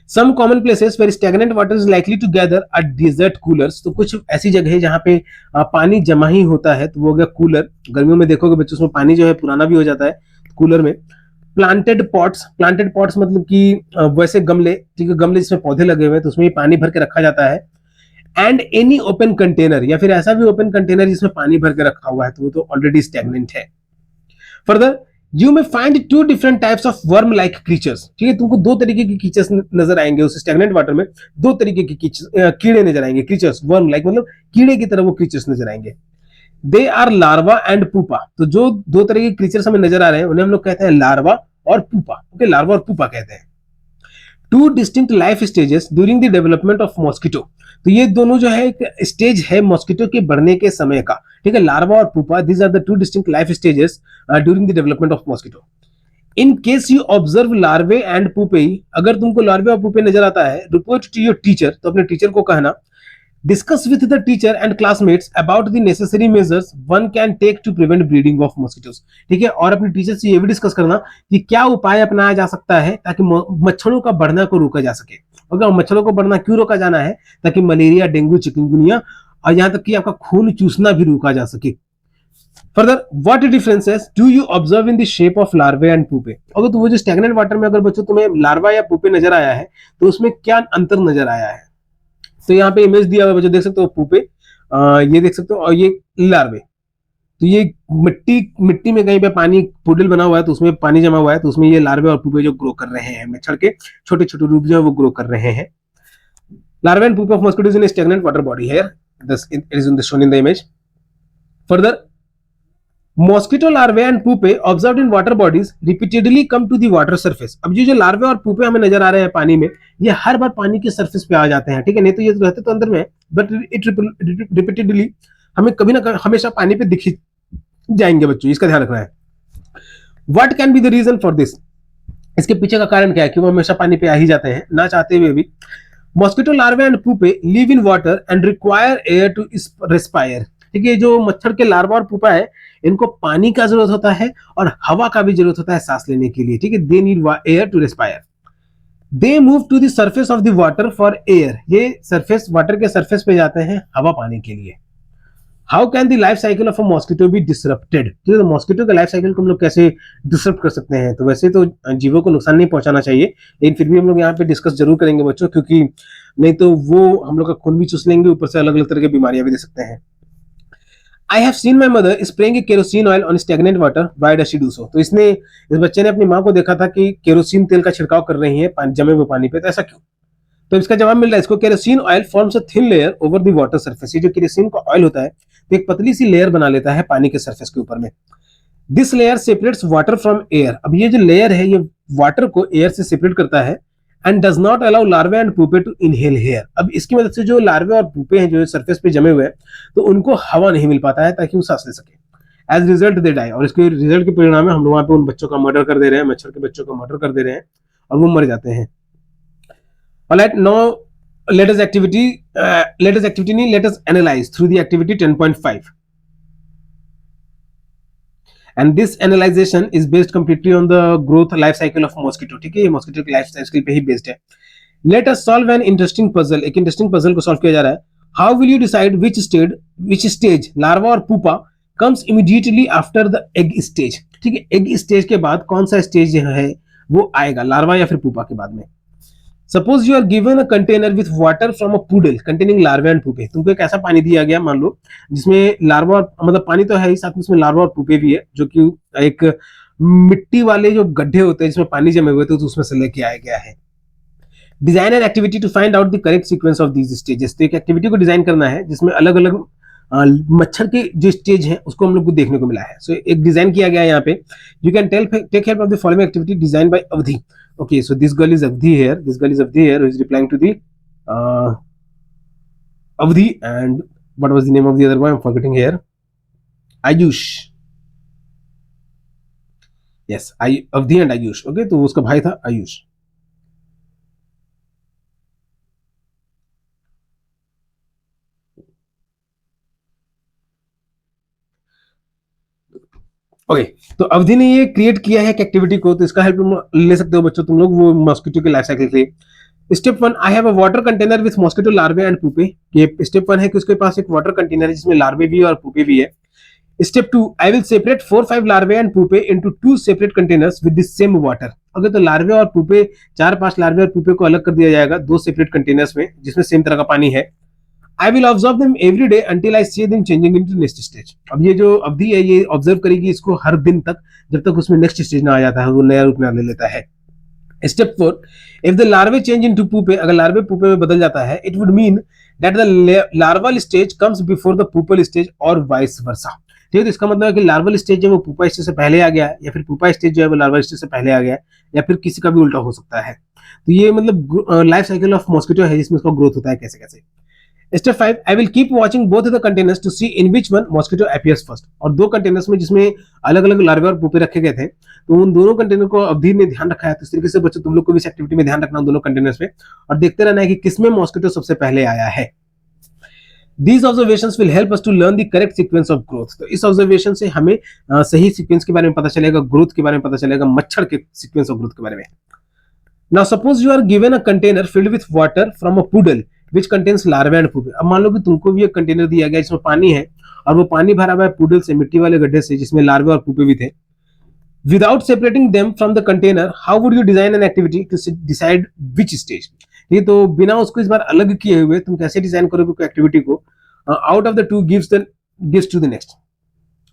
[SPEAKER 1] Some common places where stagnant water is likely to gather are desert coolers. तो कुछ ऐसी जगह है जहां पे पानी जमा ही होता है, तो वो हो गया कूलर। गर्मियों में देखोगे बच्चों, उसमें पानी जो है पुराना भी हो जाता है कूलर में। प्लांटेड पॉट्स मतलब कि वैसे गमले, ठीक है, गमले जिसमें पौधे लगे हुए हैं तो उसमें पानी भर के रखा जाता है। एंड एनी ओपन कंटेनर, या फिर ऐसा भी ओपन कंटेनर जिसमें पानी भर के रखा हुआ है, तो वो तो ऑलरेडी स्टैग्नेंट है। Further you may find two different types of worm like creatures. ठीक है, तुमको दो तरीके के क्रीचर्स नजर आएंगे उस स्टैग्नेंट वाटर में। दो तरीके के कीड़े नजर आएंगे, क्रीचर्स वर्म लाइक मतलब कीड़े की तरह वो क्रीचर्स नजर आएंगे। They are larva and pupa. तो जो दो तरह के क्रीचर्स हमें नजर आ रहे हैं उन्हें हम लोग कहते हैं लार्वा और पुपा। ओके, लार्वा और पुपा कहते हैं। To distinct life stages during the development of mosquito. तो ये दोनों जो है एक स्टेज है मॉस्किटो के बढ़ने के समय का। ठीक है, लार्वा और pupa, these are the two distinct life stages during the development of mosquito. In case you observe larvae and pupae, अगर तुमको लार्वे और पुपे नजर आता है, रिपोर्ट टू योर टीचर, तो अपने टीचर को कहना। Discuss with the teacher and classmates about the necessary measures one can take to prevent breeding of mosquitoes. ठीक है, और अपने टीचर से ये भी डिस्कस करना कि क्या उपाय अपनाया जा सकता है ताकि मच्छरों का बढ़ना को रोका जा सके। अगर मच्छरों को बढ़ना क्यों रोका जाना है? ताकि मलेरिया, डेंगू, चिकनगुनिया और यहां तक कि आपका खून चूसना भी रोका जा सके। Further, what differences do you observe in the shape of larvae and pupae? अगर तो वो जो स्टैग्नेंट वाटर में अगर बच्चों तुम्हें लार्वा या पुपे नजर आया है तो उसमें क्या अंतर नजर आया है? तो यहाँ पे इमेज दिया हुआ है बच्चों, देख सकते हो पुपे, ये देख सकते हो, और ये लार्वे। तो ये मिट्टी में कहीं पे पानी पुडल बना हुआ है तो उसमें पानी जमा हुआ है, तो उसमें ये लार्वे और पुपे जो ग्रो कर रहे हैं मच्छर के छोटे छोटे रूप जो है वो ग्रो कर रहे हैं। Larvae and pupae of mosquitoes in stagnant water body here, it is shown in the image. Further, mosquito larvae and pupae observed in water bodies repeatedly come to the water surface. अब ये जो लार्वे और पुपे हमें नजर आ रहे हैं पानी में, ये हर बार पानी के सरफेस पे आ जाते हैं। ठीक है, नहीं तो ये रहते तो अंदर में, बट इट रिपीटेडली हमें कभी ना हमेशा पानी पे दिख जाएंगे बच्चों, इसका ध्यान रखना है। What can be the reason for this? इसके पीछे का कारण क्या है कि वो हमेशा पानी पे आ ही जाते हैं ना चाहते हुए भी। Mosquito larvae and pupae live in water and require air to respire. ठीक है, जो मच्छर के लार्वा और पुपा है इनको पानी का जरूरत होता है और हवा का भी जरूरत होता है सांस लेने के लिए। ठीक है, they need air to respire. They move to the surface of the water for air. ये सरफेस, वाटर के सरफेस पे जाते हैं हवा पाने के लिए। How can the life cycle of a mosquito be disrupted? ठीक है, तो मॉस्किटो के लाइफ साइकिल को हम लोग कैसे डिसरप्ट कर सकते हैं? तो वैसे तो जीवों को नुकसान नहीं पहुंचाना चाहिए, लेकिन फिर भी हम लोग यहाँ पे डिस्कस जरूर करेंगे बच्चों, क्योंकि नहीं तो वो हम लोग का खून भी चूस लेंगे, ऊपर से अलग अलग तरह की बीमारियां भी दे सकते हैं। I have seen my mother spraying kerosene oil on stagnant water, why does she do so? तो इस बच्चे ने अपनी माँ को देखा था कि केरोसिन तेल का छिड़काव कर रही है जमे हुए पानी पे, तो ऐसा क्यों? तो इसका जवाब मिल रहा है इसको, kerosene oil forms a thin layer over the water surface. ये जो केरोसिन का ऑयल होता है तो एक पतली सी लेयर बना लेता है पानी के सरफेस के ऊपर में। This layer separates water from air. अब ये जो लेयर है ये वाटर को एयर से सेपरेट करता है। And does not allow larvae and pupae to inhale air. अब इसकी मदद से जो लार्वे और पुपे हैं जो सरफेस पे जमे हुए हैं तो उनको हवा नहीं मिल पाता है ताकि वो सांस ले सके। As result they die. और इसके रिजल्ट के परिणाम में हम लोग वहां पे उन बच्चों का मर्डर कर दे रहे हैं, मच्छर के बच्चों का मर्डर कर दे रहे हैं और वो मर जाते हैं। Alright, now let us analyze through the activity 10.5. And this analyzation is based completely on the growth life cycle of mosquito. ठीक है, ये मॉस्किटो की लाइफ साइकिल पे ही बेस्ड है। Let us solve an interesting puzzle. एक interesting puzzle को solve किया जा रहा है। How will you decide which stage larva और pupa comes immediately after the egg stage? ठीक है, एग स्टेज के बाद कौन सा स्टेज है वो आएगा, लार्वा या फिर पुपा के बाद में। Suppose you are given a container with water from a puddle containing larva and pupae. तुमको एक ऐसा पानी दिया गया मान लो जिसमें लार्वा, मतलब पानी तो है ही, साथ में उसमें लार्वा और पुपे भी है, जो कि एक मिट्टी वाले जो गड्ढे होते हैं जिसमें पानी जमे हुए थे तो उसमें से लेके आया गया है। Design an activity to find out the correct sequence of these stages. तो एक एक्टिविटी को डिजाइन करना है जिसमें अलग अलग मच्छर के जो स्टेज है उसको हम लोग को देखने को मिला है. सो एक डिजाइन किया गया है यहाँ पे. You can take help of the following activity design by Avadhi. Okay, so this girl is Avadhi here. This girl is Avadhi here, who is replying to the Avadhi. And what was the name of the other one? I'm forgetting here. Ayush. Yes, Avdhi and Ayush. Okay, तो उसका भाई था Ayush. Okay, तो अवधि ने ये create किया है एक एक्टिविटी को, तो इसका हेल्प ले सकते हो बच्चों तुम लोग वो मॉस्किटो के लाइफ साइकिल के लिए. Step 1, I have a water container with mosquito larvae and pupae. ये स्टेप 1 है कि उसके पास एक वाटर कंटेनर है जिसमें लार्वे भी है और पुपे भी है. Step 2, I will separate 4-5 larvae and pupae into 2 separate containers with the same water. Okay, तो लार्वे और पुपे 4-5 लार्वे और पुपे को अलग कर दिया जाएगा 2 सेपरेट कंटेनर्स में जिसमें सेम तरह का पानी है. I will observe them every day until I see them changing into next stage. अब ये जो अवधि है ये ऑब्जर्व करेगी इसको हर दिन तक जब तक उसमें नेक्स्ट स्टेज ना आ जाता है, वो नया रूप ना ले लेता है. Step 4, if the larvae change into pupae, अगर लार्वे पुपे में बदल जाता है, it would mean that the larval stage comes before the pupal stage or vice versa. ठीक है, तो इसका मतलब है कि लार्वल स्टेज जो वो पुपा स्टेज से पहले आ गया है, या फिर पुपा स्टेज जो है वो लार्वल स्टेज से पहले आ गया है, या फिर किसी का भी उल्टा हो सकता है. तो ये मतलब लाइफ साइकिल ऑफ मॉस्किटो है जिसमें उसका ग्रोथ होता है कैसे कैसे. Step 5, I will keep watching both the containers to see in which one mosquito appears first. और 2 कंटेनर्स में जिसमें अलग अलग लार्वे और पुपे रखे गए थे, तो उन दोनों कंटेनर को अवधि ने ध्यान रखा है. तो इस तरीके से बच्चों तुम लोग को भी इस एक्टिविटी में ध्यान रखना दोनों कंटेनर्स में, और देखते रहना है कि किसमें मॉस्किटो सबसे पहले आया है. These observations will help us to learn the correct sequence of growth. तो इस ऑब्जर्वेशन से हमें सही सीक्वेंस के बारे में पता चलेगा, ग्रोथ के बारे में पता चलेगा, मच्छर के सीक्वेंस ऑफ ग्रोथ के बारे में. Now suppose you are given a container filled with water from a poodle which contains larvae and pupae. अब मान लो कि तुमको भी एक कंटेनर दिया गया जिसमें पानी है और वो पानी भरा हुआ है पूडल से, मिट्टी वाले गड्ढे से जिसमें लार्वे और पुपे भी थे. Without separating them from the container, how would you design an activity to decide which stage? ये तो बिना उसको इस बार अलग किए हुए तुम कैसे डिजाइन करोगे कोई एक्टिविटी को. Out of the two gives to the next.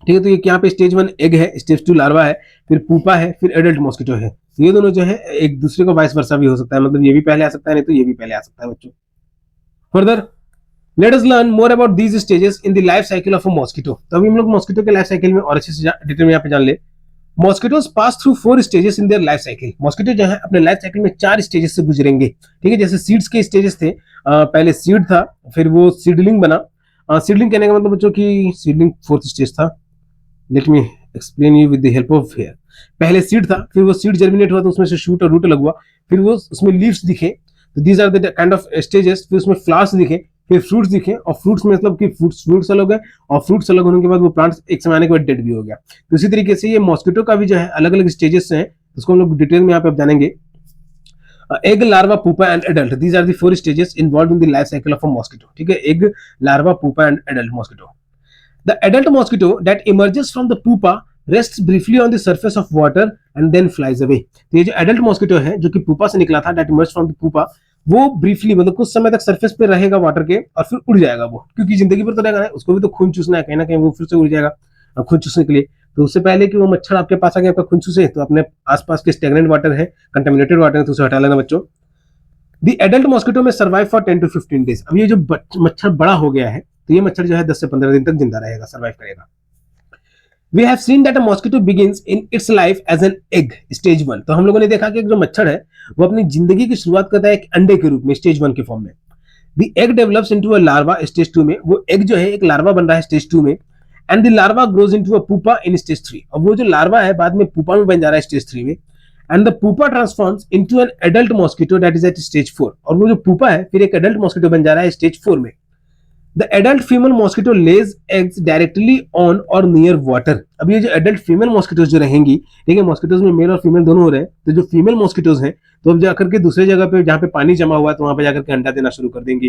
[SPEAKER 1] ठीक है, तो ये यहाँ पे स्टेज 1 एग है, स्टेज 2 लार्वा है, फिर पुपा है, फिर एडल्ट मॉस्किटो है. तो ये दोनों जो है एक दूसरे को वाइस वर्सा भी हो सकता है, मतलब ये भी पहले आ सकता है नहीं तो ये भी पहले आ सकता है बच्चों. Further let us learn more about these stages in the life cycle of a mosquito. तो अभी हम लोग मॉस्किटो के लाइफ साइकिल में और अच्छे से डिटेल में यहाँ पे जान ले. Mosquitoes pass through 4 stages in their life cycle. Mosquito जो है अपने लाइफ साइकिल में 4 स्टेजेस से गुजरेंगे. ठीक है, जैसे सीड्स के स्टेजेस थे, पहले सीड था, फिर वो सीडलिंग बना. सीडलिंग कहने का मतलब बच्चों की सीडलिंग 4th स्टेज था. Let me explain you with the help of here. पहले सीड था, फिर वो सीड जर्मिनेट हुआ तो उसमें से शूट और रूट लग हुआ, फिर वो उसमें लीव्स दिखे, तो these are the kind of stages. फिर उसमें फ्लावर्स दिखे, फिर फ्रूट्स दिखे, और फ्रूट्स में मतलब कि फ्रूट्स अलग है, और फ्रूट्स अलग होने के बाद वो प्लांट्स एक समय आने के बाद डेड भी हो गया. तो इसी तरीके से ये मॉस्किटो का भी जो है अलग अलग स्टेजेस हैं, उसको हम लोग डिटेल में यहाँ पे जानेंगे. Egg, larva, pupa and adult, these are the 4 stages involve in the life cycle of a mosquito. ठीक है, egg, larva, pupa and adult mosquito. The adult mosquito that emerges from the pupa rests briefly on the surface of water and then flies away. तो ये जो adult mosquito है जो कि pupa से निकला था, that emerged from the pupa, वो briefly मतलब कुछ समय तक surface पे रहेगा water के और फिर उड़ जाएगा वो, क्योंकि जिंदगी भर तो रहेगा ना, उसको भी तो खून चूसना है, कहीं ना कहीं वो फिर से उड़ जाएगा खून चूसने के लिए. तो उससे पहले कि वो मच्छर आपके पास आ गया आपका खून चूसे, तो अपने आसपास के स्टेगनेंट वाटर है, कंटेमिनेटेड वाटर है, तो उसे हटा लेना बच्चों. The adult mosquito में survive for 10 to 15 days. अब ये जो मच्छर बड़ा हो गया है तो ये मच्छर जो है 10 से 15 दिन तक जिंदा रहेगा, सर्वाइव करेगा. We have seen that a mosquito begins in its life as an egg, stage 1. तो हम लोगों ने देखा कि जो मच्छर है वो अपनी जिंदगी की शुरुआत करता है एक अंडे के रूप में, स्टेज 1 के फॉर्म में. The egg develops into a larva, stage 2 में. वो एग जो है एक लार्वा बन रहा है स्टेज 2 में. And the larva grows into a pupa in stage 3. अब वो जो लार्वा है बाद में पुपा में बन जा रहा है स्टेज 3 में. And the pupa transforms into an adult mosquito that is at stage 4. और वो जो पुपा है फिर एक एडल्ट मॉस्किटो बन जा रहा है स्टेज 4 में. The adult female mosquito lays eggs directly on or near water. अब ये जो adult female mosquitoes जो रहेंगी, ठीक है, मॉस्किटोज में मेल और फीमेल दोनों हो रहे हैं, तो जो फीमेल मॉस्किटोज हैं तो अब जाकर के दूसरे जगह पे जहाँ पे पानी जमा हुआ है तो वहां पे जाकर के अंडा देना शुरू कर देंगी.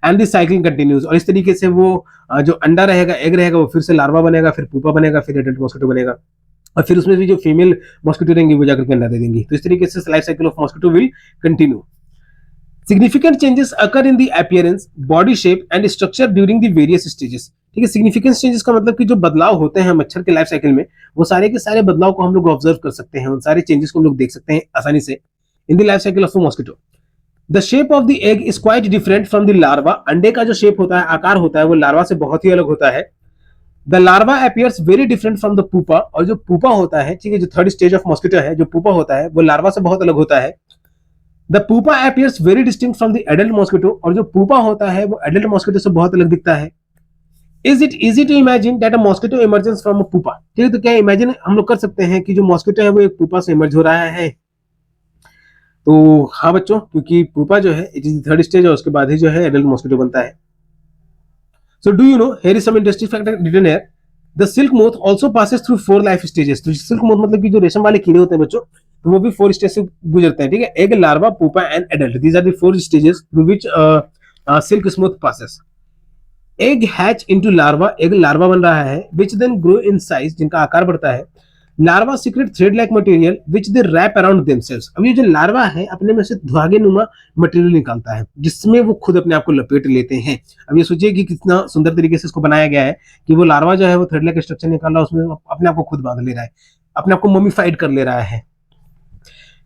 [SPEAKER 1] And the cycle continues. और इस तरीके से वो जो अंडा रहेगा, एग रहेगा, वो फिर से लार्वा बनेगा, फिर पुपा बनेगा, फिर एडल्ट मॉस्किटो बनेगा, और फिर उसमें भी जो फीमेल मॉस्किटो रहेंगी वो जाकर के अंडा दे देंगी. तो इस तरीके से life cycle of mosquito will continue. Significant changes occur in the appearance, body shape and structure during the various stages. ठीक है, सिग्निफिकेंट चेंजेस का मतलब कि जो बदलाव होते हैं मच्छर के लाइफ साइकिल में, वो सारे के सारे बदलाव को हम लोग ऑब्जर्व कर सकते हैं, उन सारे चेंजेस को हम लोग देख सकते हैं आसानी से इन the life cycle of a mosquito. The shape of the egg is quite different from the larva, अंडे का जो शेप होता है, आकार होता है, वो लार्वा से बहुत ही अलग होता है। The larva appears very different from the pupa, और जो पुपा होता है, ठीक है, जो थर्ड स्टेज ऑफ मॉस्किटो है, जो पुपा होता है वो लार्वा से बहुत अलग होता है। The pupa appears very distinct from the adult mosquito, और जो पुपा होता है वो एडल्ट मॉस्किटो से बहुत अलग दिखता है। Is it easy to imagine that a mosquito emergence from a pupa, ठीक है, तो क्या इमेजिन हम लोग कर सकते हैं कि जो मॉस्किटो है वो एक पुपा से इमर्ज हो रहा है? तो हाँ बच्चों, क्योंकि पुपा जो है इट इज थर्ड स्टेज, और उसके बाद ही जो है एडल्ट मॉस्किटो बनता है। So do you know, here is some interesting fact written here, the silk moth also passes through 4 life stages. तो सिल्क मोथ मतलब कि जो रेशम वाले कीड़े होते हैं बच्चों, तो वो भी 4 स्टेज से गुजरते हैं, ठीक है, egg, larva, pupa and adult, these are the 4 stages through which silk smooth passes. Egg hatch into larva, egg larva बन रहा है, which then grow in size, जिनका आकार बढ़ता है। Larva secrete thread like material which they wrap around themselves. अब ये जो लार्वा है अपने में से धागे नुमा मटेरियल निकालता है, जिसमें वो खुद अपने आप को लपेट लेते हैं। अब ये सोचिए कि कितना सुंदर तरीके से इसको बनाया गया है कि वो लार्वा जो है वो थ्रेड लाइक स्ट्रक्चर निकाल रहा है, उसमें अपने आप को खुद बांध ले रहा है, अपने आप को ममीफाइड कर ले रहा है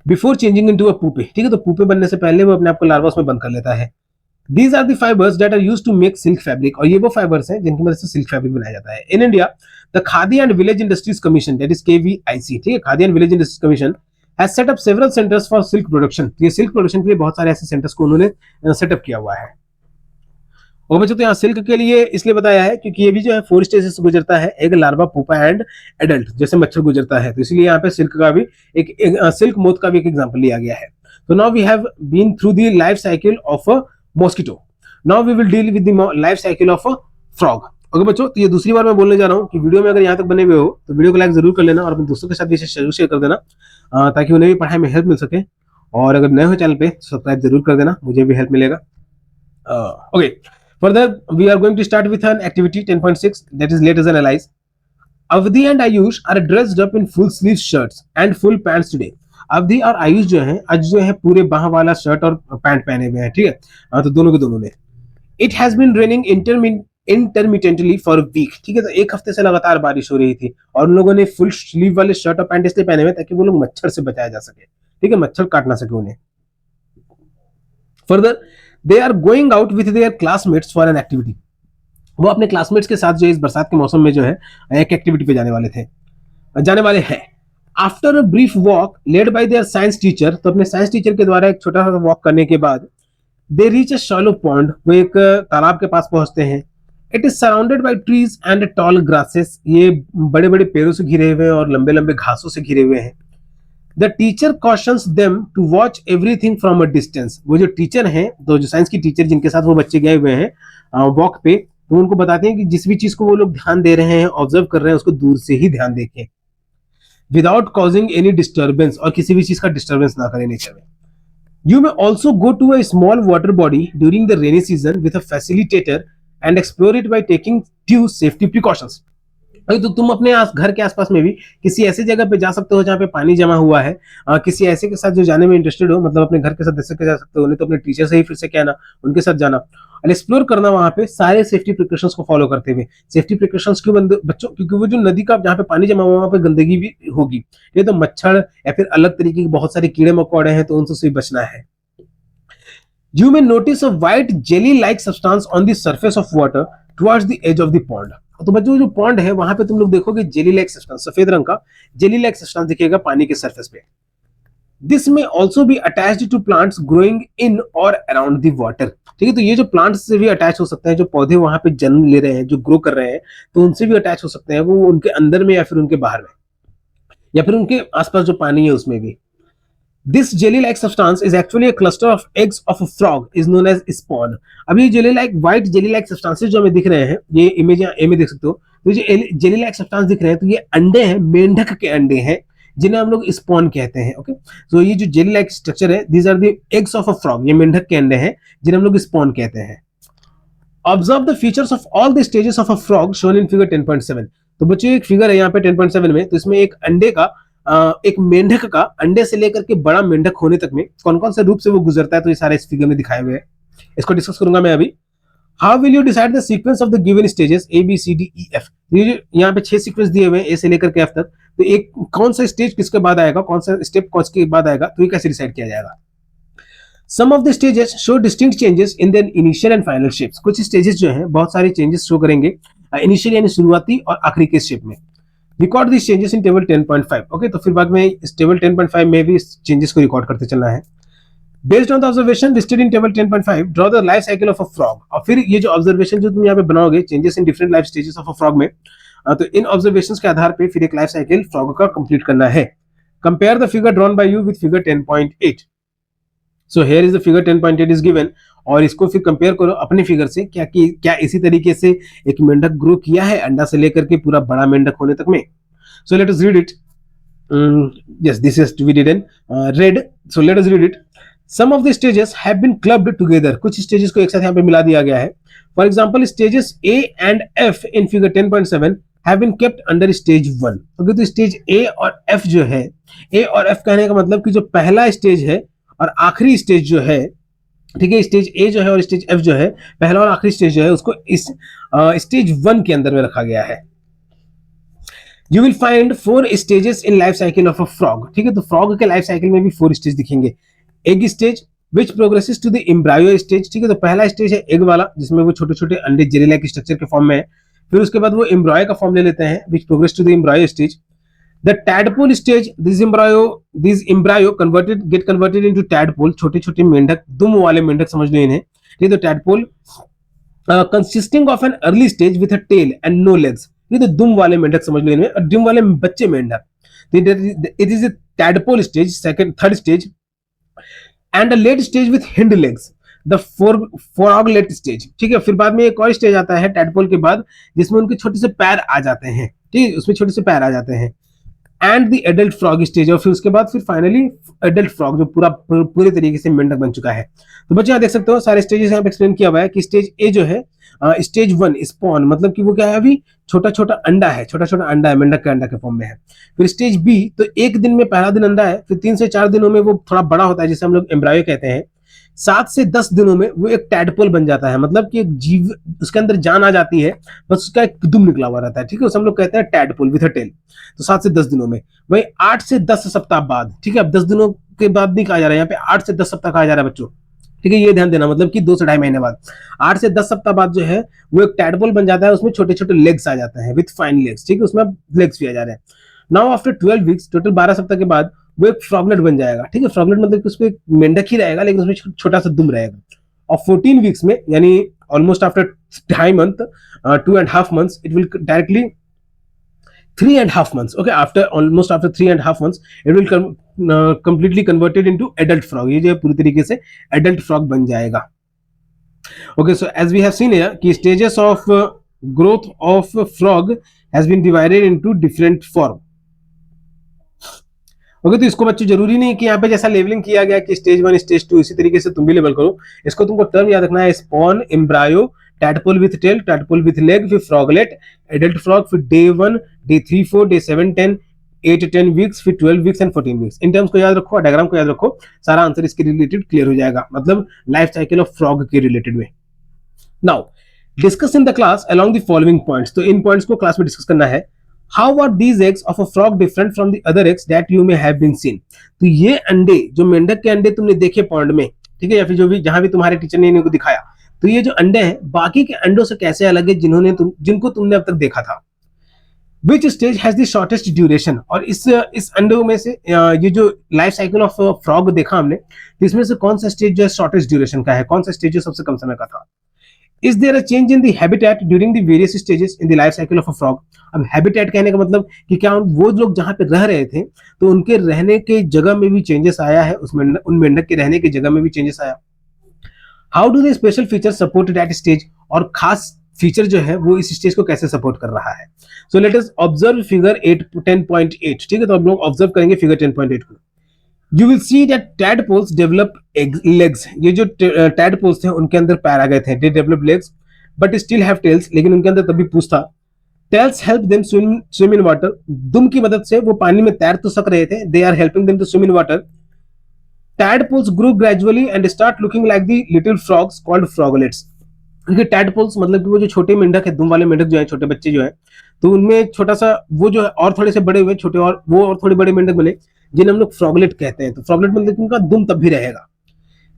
[SPEAKER 1] बिफोर चेंजिंग इनटू अ पुपे, ठीक है, तो पुपे बनने से पहले वो अपने आप को लार्वा उसमें बंद कर लेता है। These are the fibers that are used to make silk fabric, और ये वो फाइबर्स हैं जिनकी मदद से सिल्क फैब्रिक बनाया जाता है। In India the khadi and village industries commission, that is KVIC, ठीक है, khadi and village industries commission has set up several centres for silk production. ये सिल्क प्रोडक्शन के लिए बहुत सारे ऐसे सेंटर्स को उन्होंने सेटअप किया हुआ है। और बच्चों तो यहाँ सिल्क के लिए इसलिए बताया है क्योंकि ये भी जो है 4 स्टेजेस से गुजरता है, egg, larva, pupa and adult, जैसे मच्छर गुजरता है, तो इसलिए यहाँ पे सिल्क का भी एक सिल्क मोथ का भी एक एग्जाम्पल लिया गया है। तो now we have been through the life cycle of a mosquito, now we will deal with the life cycle of a frog. Okay बच्चों, तो ये दूसरी बार मैं बोलने जा रहा हूँ कि वीडियो में अगर यहाँ तक बने हुए हो तो वीडियो को लाइक जरूर कर लेना और अपने दोस्तों के साथ इसे जरूर शेयर कर देना, ताकि उन्हें भी पढ़ाई में हेल्प मिल सके। और अगर नए हो चैनल पे सब्सक्राइब जरूर कर देना, मुझे भी हेल्प मिलेगा। Okay, further we are going to start with an activity 10.6, that is letters and allies. Avdi and Ayush are dressed up in full sleeve shirts and full pants today. अवधि और आयुष जो है आज जो है पूरे बाह वाला शर्ट और पैंट पहने हुए हैं, ठीक है, तो दोनों के दोनों ने। It has been raining intermittently for week, ठीक है, तो एक हफ्ते से लगातार बारिश हो रही थी और उन लोगों ने फुल स्लीव वाले शर्ट और पैंट इसलिए पहने हुए ताकि वो लोग मच्छर से बचाया जा सके, ठीक है, मच्छर काट ना सके उन्हें। Further they are going out with their classmates for an activity, वो अपने क्लासमेट्स के साथ जो इस बरसात के मौसम में जो है एक एक्टिविटी पे जाने वाले हैं। After a brief walk led by there science teacher, तो अपने साइंस टीचर के द्वारा एक छोटा सा वॉक करने के बाद they reach a shallow pond, वो एक तालाब के पास पहुंचते हैं। It is surrounded by trees and tall grasses, ये बड़े बड़े पेड़ों से घिरे हुए हैं और लंबे लंबे घासों से घिरे हुए हैं। The teacher cautions them to watch everything from a distance, वो जो टीचर हैं, तो जो साइंस की टीचर जिनके साथ वो बच्चे गए हुए हैं वॉक पे, तो उनको बताते हैं कि जिस भी चीज को वो लोग ध्यान दे रहे हैं, ऑब्जर्व कर रहे हैं, उसको दूर से ही ध्यान देखें, विदाउट कॉजिंग एनी डिस्टर्बेंस, और किसी भी चीज का डिस्टर्बेंस ना करें नेचर में। You may also go to a small water body during the rainy season with a facilitator and explore it by taking due safety precautions. तो तुम अपने घर के आसपास में भी किसी ऐसी जगह पे जा सकते हो जहाँ पे पानी जमा हुआ है, किसी ऐसे के साथ जो जाने में इंटरेस्टेड हो, मतलब अपने घर के सदस्य के जा सकते हो, नहीं तो अपने टीचर से ही फिर से कहना, उनके साथ जाना और एक्सप्लोर करना वहां पे सारे सेफ्टी प्रिकॉशंस को फॉलो करते हुए। सेफ्टी प्रिकॉशंस क्यों बच्चों? क्योंकि वो जो नदी का जहाँ पे पानी जमा हुआ वहां पे गंदगी भी होगी, ये तो मच्छर या फिर अलग तरीके के बहुत सारे कीड़े मकोड़े हैं, तो उनसे बचना है। You may notice a white jelly-like substance on the surface of water towards the edge of the pond. तो बच्चों जो पॉन्ड है वहां पे तुम लोग देखोगे जेली लाइक सब्सटेंस, सफेद रंग का जेली लाइक सब्सटेंस दिखेगा पानी के सरफेस पे। This may also be attached to plants growing in or around the water, ठीक है, तो ये जो प्लांट्स से भी अटैच हो सकते हैं, जो पौधे वहां पे जन्म ले रहे हैं, जो ग्रो कर रहे हैं, तो उनसे भी अटैच हो सकते हैं, वो उनके अंदर में या फिर उनके बाहर में या फिर उनके आसपास जो पानी है उसमें भी। This jelly-like substance is actually a cluster of eggs of a frog, is known as spawn. अब ये jelly-like white jelly-like substances जो हमें दिख रहे हैं, ये इमेज ए में देख सकते हो, तो जो jelly-like substance दिख रहे हैं, तो ये अंडे हैं, मेंढक के अंडे हैं, जिन्हें हम लोग स्पॉन कहते हैं। ओके, तो ये जो jelly-like स्ट्रक्चर है, these are the eggs of a frog, ये मेंढक के अंडे हैं जिन्हें हम लोग स्पॉन कहते हैं। Observe the features of all the stages of a frog shown in figure 10.7. तो बच्चों एक फिगर है यहाँ पे 10.7 में, तो इसमें एक अंडे का एक मेंढक का अंडे से लेकर के बड़ा मेंढक होने तक में कौन कौन से रूप से वो गुजरता है, तो ये सारे इस फिगर में दिखाए हुए हैं, इसको डिस्कस करूंगा मैं अभी। How will you decide the sequence of the given stages A B C D E F, ये जो यहाँ पे 6 सीक्वेंस दिए हुए हैं A से लेकर के F तक, तो एक कौन सा स्टेज किसके बाद आएगा, कौन सा स्टेप किसके बाद आएगा, तो ये कैसे डिसाइड किया जाएगा। Some of the stages show distinct changes in their initial and final shapes. कुछ स्टेजेस जो हैं बहुत सारे चेंजेस शो करेंगे इनिशियल यानी शुरुआती और आखिरी के शेप में। Record this changes in table 10.5। Okay, तो फिर बाद में इस टेबल 10.5 में भी इस चेंजेस को रिकॉर्ड करते चलना है। Based on the observation listed in table 10.5 draw the life cycle of a frog. और फिर ये जो ऑब्जर्वेशन जो तुम यहाँ पे बनाओगे changes in different life stages of a frog में, तो इन ऑब्जर्वेशंस के आधार पे फिर एक लाइफ साइकिल फ्रॉग का कंप्लीट करना है। Compare the figure drawn by you with figure 10.8। So here is the figure 10.8 is given, और इसको फिर कंपेयर करो अपने फिगर से। क्या इसी तरीके से एक मेंढक ग्रो किया है अंडा से लेकर के पूरा बड़ा मेंढक होने तक में। सो let us read it. yes, this is to be written red. So let us read it. Some of the stages have been clubbed together. कुछ stages को एक साथ यहाँ पे मिला दिया गया है. For example, stages A and F in figure 10.7 have been kept under stage 1. Okay, तो stage A और F जो है, A और F कहने का मतलब कि जो पहला स्टेज है और आखिरी स्टेज जो है, ठीक है, स्टेज A जो है और स्टेज F जो है, पहला और आखिरी स्टेज जो है उसको इस स्टेज 1 के अंदर में रखा गया है। You will find 4 stages in life cycle of a frog. ठीक है, तो फ्रॉग के लाइफ साइकिल में भी 4 स्टेज दिखेंगे। Egg stage which progresses to the embryo stage। ठीक है, तो पहला स्टेज है एग वाला जिसमें वो छोटे छोटे अंडे जेली लाइक स्ट्रक्चर के फॉर्म में है। फिर उसके बाद वो एम्ब्रॉय का फॉर्म ले लेते हैं which progress to the embryo stage। The tadpole stage, this embryo get converted into tadpole। छोटे छोटे मेंढक, दुम वाले मेंढक समझ लो इन्हें। ठीक है, तो tadpole consisting of an early stage with a tail and no legs। ये तो दुम वाले मेंढक समझ लो इनमें, और दुम वाले बच्चे मेंढक। It is tadpole stage, third stage, and a late stage with hind legs, the froglet stage. ठीक है, फिर बाद में एक और स्टेज आता है टैडपोल के बाद जिसमें उनके छोटे से पैर आ जाते हैं। ठीक है, उसमें छोटे से पैर आ जाते हैं। And the adult frog stage, और फिर उसके बाद फिर फाइनली एडल्ट फ्रॉग जो पूरे तरीके से मेंढक बन चुका है। तो बच्चे यहाँ देख सकते हो सारे स्टेजेस यहाँ पे एक्सप्लेन किया हुआ है कि स्टेज ए जो है स्टेज 1 स्पॉन, मतलब कि वो क्या है, अभी छोटा छोटा अंडा है, छोटा छोटा अंडा है, मेंढक के अंडा के फॉर्म में है। फिर स्टेज बी, तो एक दिन में पहला दिन अंडा है, फिर 3 से 4 दिनों में वो थोड़ा बड़ा होता है जिसे हम लोग एम्ब्रायो कहते हैं। 7 से 10 दिनों में वो एक टैडपोल बन जाता है, मतलब कि एक जीव उसके अंदर जान आ जाती है, बस उसका एक दुम निकला हुआ रहता है। ठीक है, उसे हम लोग कहते हैं टैडपोल विथ अ टेल। तो 7 से 10 दिनों में। वही 8 से 10 सप्ताह बाद, ठीक है, अब 10 दिनों के बाद नहीं कहा जा रहा है यहाँ पे, 8 से 10 सप्ताह कहा जा रहा है बच्चों। ठीक है, ये ध्यान देना, मतलब कि 2 से 2.5 महीने बाद 8 से 10 सप्ताह बाद जो है वो एक टैडपोल बन जाता है, उसमें छोटे छोटे लेग्स आ जाते हैं विथ फाइन लेग्स। ठीक है, उसमें लेग्स भी आ जा रहे हैं। नाउ आफ्टर 12 वीक्स, टोटल 12 सप्ताह के बाद वो एक फ्रॉगलेट बन जाएगा। ठीक है, फ्रॉगलेट मतलब कि उसमें एक मेंढक ही रहेगा लेकिन उसमें छोटा सा दुम रहेगा। और 14 वीक्स में, यानी almost after 2.5 month, 2.5 months, it will directly 3.5 months, okay, almost after 3.5 months it will completely converted into adult frog। ये जो पूरी तरीके से adult frog बन जाएगा। Okay, so as we have seen here कि stages of growth of frog has been divided into different form। Okay, तो इसको बच्चों जरूरी नहीं कि यहाँ पे जैसा लेवलिंग किया गया कि स्टेज 1 स्टेज 2 इसी तरीके से तुम भी लेवल करो। इसको तुमको टर्म याद रखना है, spawn, embryo, tadpole with tail, tadpole with leg, फिर फ्रॉगलेट, एडल्ट फ्रॉग, फिर डे 1, डे 3, 4, डे 7, 10, 8, 10 वीक्स, फिर 12 वीक्स एंड 14 वीक्स। इन टर्म्स को याद रखो, डायग्राम को याद रखो, सारा आंसर इसके रिलेटेड क्लियर हो जाएगा, मतलब लाइफ साइकिल ऑफ फ्रॉग के रिलेटेड में। Now discuss in the class along the following points. तो इन पॉइंट्स को क्लास में डिस्कस करना है। How are these eggs of a frog different from the other eggs that you may have been seen? तो ये अंडे, जो मेंढक के अंडे तुमने देखे पॉन्ड में, ठीक है, या फिर जो भी जहां भी तुम्हारे टीचर ने इनको दिखाया, तो ये जो अंडे हैं बाकी के अंडों से कैसे अलग है जिनको तुमने अब तक देखा था। Which stage has the shortest duration? और इस अंडों में से ये जो लाइफ साइकिल ऑफ फ्रॉग देखा हमने, इसमें से कौन सा स्टेज जो है शॉर्टेस्ट ड्यूरेशन का है, कौन सा स्टेज जो सबसे कम समय का था। Is there a change in the habitat during the various stages in the life cycle of a frog? अब habitat कहने का मतलब कि क्या वो लोग जहां पे रह रहे थे तो उनके रहने के जगह में भी चेंजेस आया है, उन मेंढक के रहने की जगह में भी चेंजेस आया। How do the special features support that stage? और खास फीचर जो है वो इस स्टेज को कैसे सपोर्ट कर रहा है। So let us observe figure 10.8। ठीक है, तो हम लोग ऑब्जर्व करेंगे फिगर 10.8 को। You will see that tadpoles develop legs। ये जो tadpoles थे उनके अंदर पैर आ गए थे, they develop legs but still have tails, लेकिन उनके अंदर तभी पूंछ था। Tails help them swim in water। दुम की मदद से वो पानी में तैर तो सक रहे थे, they are helping them to swim in water। Tadpoles grew gradually and start looking like the little frogs called froglets। क्योंकि tadpoles मतलब कि वो जो छोटे मेंढक है, दुम वाले मेंढक जो है, छोटे बच्चे जो है, तो उनमें छोटा सा वो जो है और थोड़े से बड़े हुए छोटे और थोड़े बड़े मेंढक बने जिन्हें हम लोग फ्रॉगलेट कहते हैं। तो फ्रॉगलेट मतलब उनका दुम तब भी रहेगा।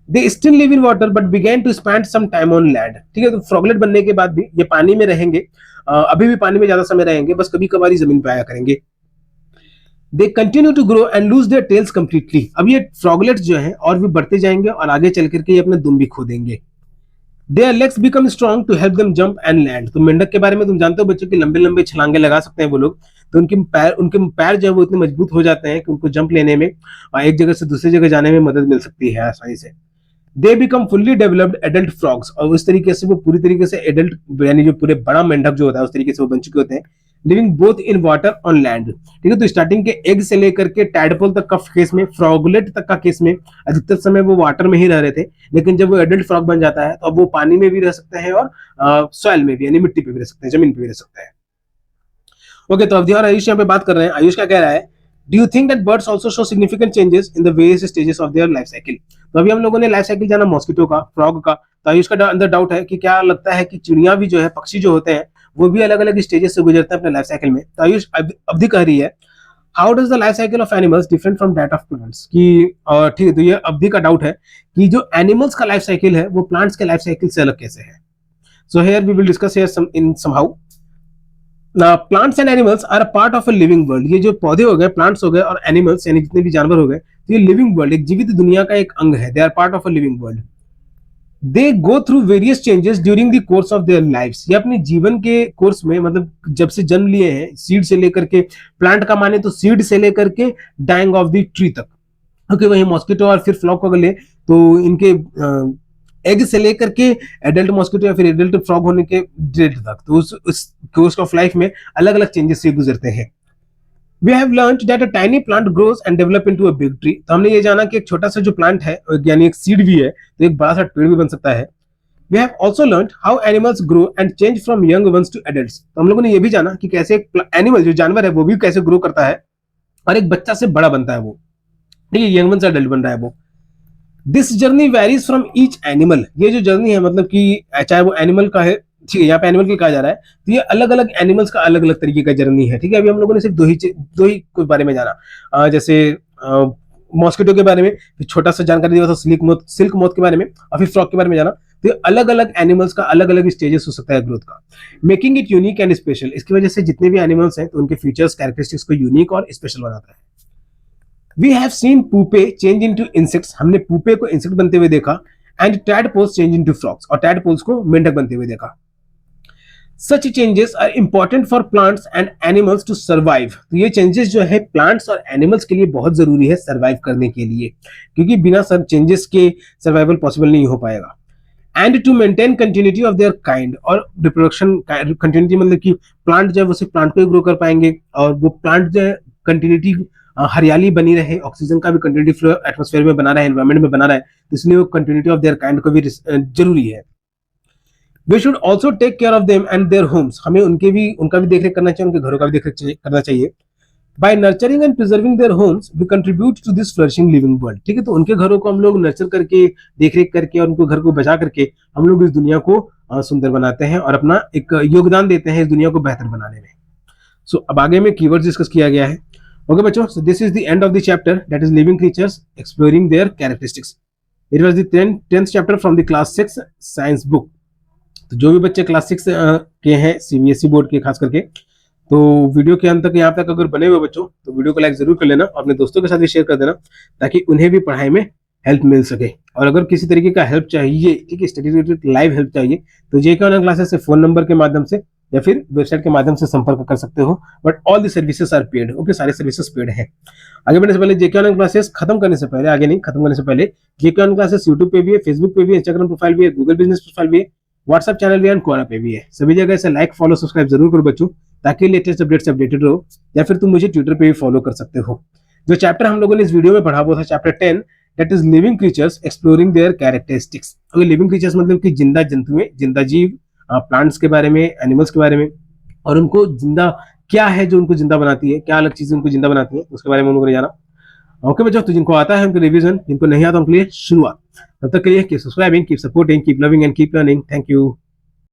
[SPEAKER 1] They still live in water but begin to spend some time on land. ठीक है, तो फ्रॉगलेट बनने के बाद भी ये पानी में रहेंगे, अभी भी पानी में ज्यादा समय रहेंगे, बस कभी कभार ही जमीन पे आया करेंगे। They continue to grow and lose their tails completely. अब ये फ्रॉगलेट्स जो है और भी बढ़ते जाएंगे और आगे चल करके ये अपने दुम भी खो देंगे। Their legs become strong to help them jump and land. तो मेंढक के बारे में तुम जानते हो बच्चों की लंबे लंबे छलांगे लगा सकते हैं वो लोग। तो उनके पैर जो है वो इतने मजबूत हो जाते हैं कि उनको जंप लेने में और एक जगह से दूसरी जगह जाने में मदद मिल सकती है आसानी से। They become fully developed adult frogs, और उस तरीके से वो पूरी तरीके से एडल्ट यानी जो पूरे बड़ा मेंढक जो होता है उस तरीके से वो बन चुके होते हैं। Living both in water on land. ठीक है, तो स्टार्टिंग के एग से लेकर के टैडपोल तक का केस में, फ्रॉगलेट तक का केस में अधिकतर समय वो वाटर में ही रह रहे थे, लेकिन जब वो एडल्ट फ्रॉग बन जाता है तो अब वो पानी में भी रह सकते हैं और सॉइल में भी यानी मिट्टी पे भी रह सकते हैं, जमीन पे भी रह सकते हैं। ओके, तो अवधि और आयुष यहाँ पे बात कर रहे हैं। आयुष क्या कह रहा है, do you think that birds also show significant changes in the various stages of their life cycle. तो अभी हम लोगों ने लाइफ साइकिल जाना मॉस्किटो का, फ्रॉग का, तो आयुष का अंदर डाउट है कि क्या लगता है कि चिड़िया भी जो है, पक्षी जो होते हैं वो भी अलग अलग स्टेजेस से गुजरते हैं अपने लाइफ साइकिल में। तो आयुष अवधि कह रही है, how does the life cycle of animals different from that of plants. की ठीक है, तो ये अवधि का डाउट है कि जो एनिमल्स का लाइफ साइकिल है वो प्लांट्स के लाइफ साइकिल से अलग कैसे है। So here we will discuss here in somehow. Plants and animals are a part of a living world. ये जो पौधे हो गए, प्लांट्स हो गए और एनिमल्स यानी जितने भी जानवर हो गए, तो ये लिविंग वर्ल्ड, एक जीवित दुनिया का एक अंग है। They are part of a living world. They go through various changes during the course of their lifes. ये अपने जीवन के कोर्स में, मतलब जब से जन्म लिए हैं, सीड से लेकर के, प्लांट का माने तो सीड से लेकर के डाइंग ऑफ द ट्री तक। ओके, वही मॉस्किटो और फिर फ्लॉक को अगर ले तो इनके एग से लेकर के एडल्ट मॉस्किटो या फिर एडल्ट फ्रॉग होने के डेट तक, तो उस कोर्स ऑफ लाइफ में अलग अलग चेंजेस से गुजरते हैं। We have learned that a tiny plant grows and develop into a big tree. तो हमने ये जाना कि एक छोटा सा जो प्लांट है यानी एक सीड भी है, तो एक बड़ा सा पेड़ भी बन सकता है। We have also learn how animals grow and change from young ones to adults. तो हम लोगों ने ये भी जाना कि कैसे एक एनिमल जो जानवर है वो भी कैसे ग्रो करता है और एक बच्चा से बड़ा बनता है वो, ठीक है, यंग वन से एडल्ट बन रहा है वो। This journey varies from each animal. ये जो जर्नी है, मतलब कि चाहे वो एनिमल का है, ठीक है, यहाँ पे एनिमल की कहा जा रहा है, तो ये अलग अलग एनिमल्स का अलग अलग तरीके का जर्नी है। ठीक है, अभी हम लोगों ने सिर्फ दो ही के बारे में जाना, जैसे मॉस्किटो के बारे में, फिर छोटा सा जानकारी दिया था सिल्क मोथ के बारे में, और फिर फ्रॉग के बारे में जाना। तो अलग अलग एनिमल्स का अलग अलग स्टेजेस हो सकता है ग्रोथ का, making it unique and special. इसकी वजह से जितने भी एनिमल्स हैं तो उनके फीचर्स, कैरेक्टरिस्टिक्स को यूनिक और स्पेशल बनाता है। We have seen pupae change into insects. हमने पुपे को इंसेक्ट बनते हुए देखा। And tadpoles change into frogs, और टैडपोल्स को मेंढक बनते हुए देखा। Such changes are important for plants and animals to survive. तो ये चेंजेस जो है प्लांट्स और एनिमल्स के लिए बहुत जरूरी है सर्वाइव करने के लिए, क्योंकि बिना चेंजेस के सर्वाइवल पॉसिबल नहीं हो पाएगा। And to maintain continuity of their kind, और रिप्रोडक्शन कंटिन्यूटी मतलब कि प्लांट जो है वो सिर्फ प्लांट को ही ग्रो कर पाएंगे, और वो प्लांट जो है कंटिन्यूटी, हरियाली बनी रहे, ऑक्सीजन का भी कंटिन्यूटी फ्लो एटमॉस्फेयर में बना रहे, एनवायरमेंट में बना रहे, तो इसलिए वो कंटिन्यूटी ऑफ देयर काइंड को भी जरूरी है। We should also take care of them and their homes. हमें उनका भी देखरेख करना चाहिए, उनके घरों का भी देखरेख करना चाहिए। By nurturing and preserving their homes we contribute to this flourishing living world. ठीक है, तो उनके घरों को हम लोग नर्चर करके, देखरेख करके और उनको घर को बचा करके हम लोग इस दुनिया को सुंदर बनाते हैं और अपना एक योगदान देते हैं इस दुनिया को बेहतर बनाने में। सो अब आगे में कीवर्ड्स डिस्कस किया गया है। ओके बच्चों, so this is the end of the chapter that is living creatures exploring there characteristics. It was the 10th chapter from the class 6 science book. तो जो भी बच्चे क्लास 6 के हैं, सीबीएसई बोर्ड के खास करके, तो वीडियो के अंत तक यहाँ तक अगर बने हुए बच्चों, तो वीडियो को लाइक जरूर कर लेना और अपने दोस्तों के साथ भी शेयर कर देना, ताकि उन्हें भी पढ़ाई में हेल्प मिल सके। और अगर किसी तरीके का हेल्प चाहिए, ठीक है, स्टडी रिलेटेड लाइव हेल्प चाहिए, तो जेके ऑनलाइन क्लासेस से फोन नंबर के माध्यम से या फिर वेबसाइट के माध्यम से संपर्क कर सकते हो। But all the services are paid. Okay, सारे सर्विसेज पेड है। आगे बढ़ने से पहले, जेके ऑनलाइन क्लासेस खत्म करने से पहले, आगे नहीं, खत्म करने से पहले, जेके ऑनलाइन क्लासेस यूट्यूब पे भी है, फेसबुक पे भी है, इंस्टाग्राम प्रोफाइल भी है, गूगल बिजनेस प्रोफाइल भी है, व्हाट्सएप चैनल भी है, क्वारा पे भी है। सभी जगह से लाइक, फॉलो, सब्सक्राइब जरूर करो बच्चों, ताकि लेटेस्ट अपडेट से अपडेटेड रहो। या फिर तुम मुझे ट्विटर पे भी फॉलो कर सकते हो। जो चैप्टर हम लोगों ने इस वीडियो में पढ़ा वो था chapter 10, that is living creatures exploring there characteristics. Okay, living creatures मतलब कि जिंदा जंतुएं, जिंदा जीव, प्लांट्स के बारे में, एनिमल्स के बारे में, और उनको जिंदा क्या है जो उनको जिंदा बनाती है, क्या अलग चीजें उनको जिंदा बनाती है, उसके बारे में हम लोगों ने जाना। ओके बच्चों, तो जिनको आता है उनके रिवीजन, जिनको नहीं आता उनके लिए शुरुआत। तब तक के लिए keep subscribing, keep supporting, keep loving and keep learning. Thank you.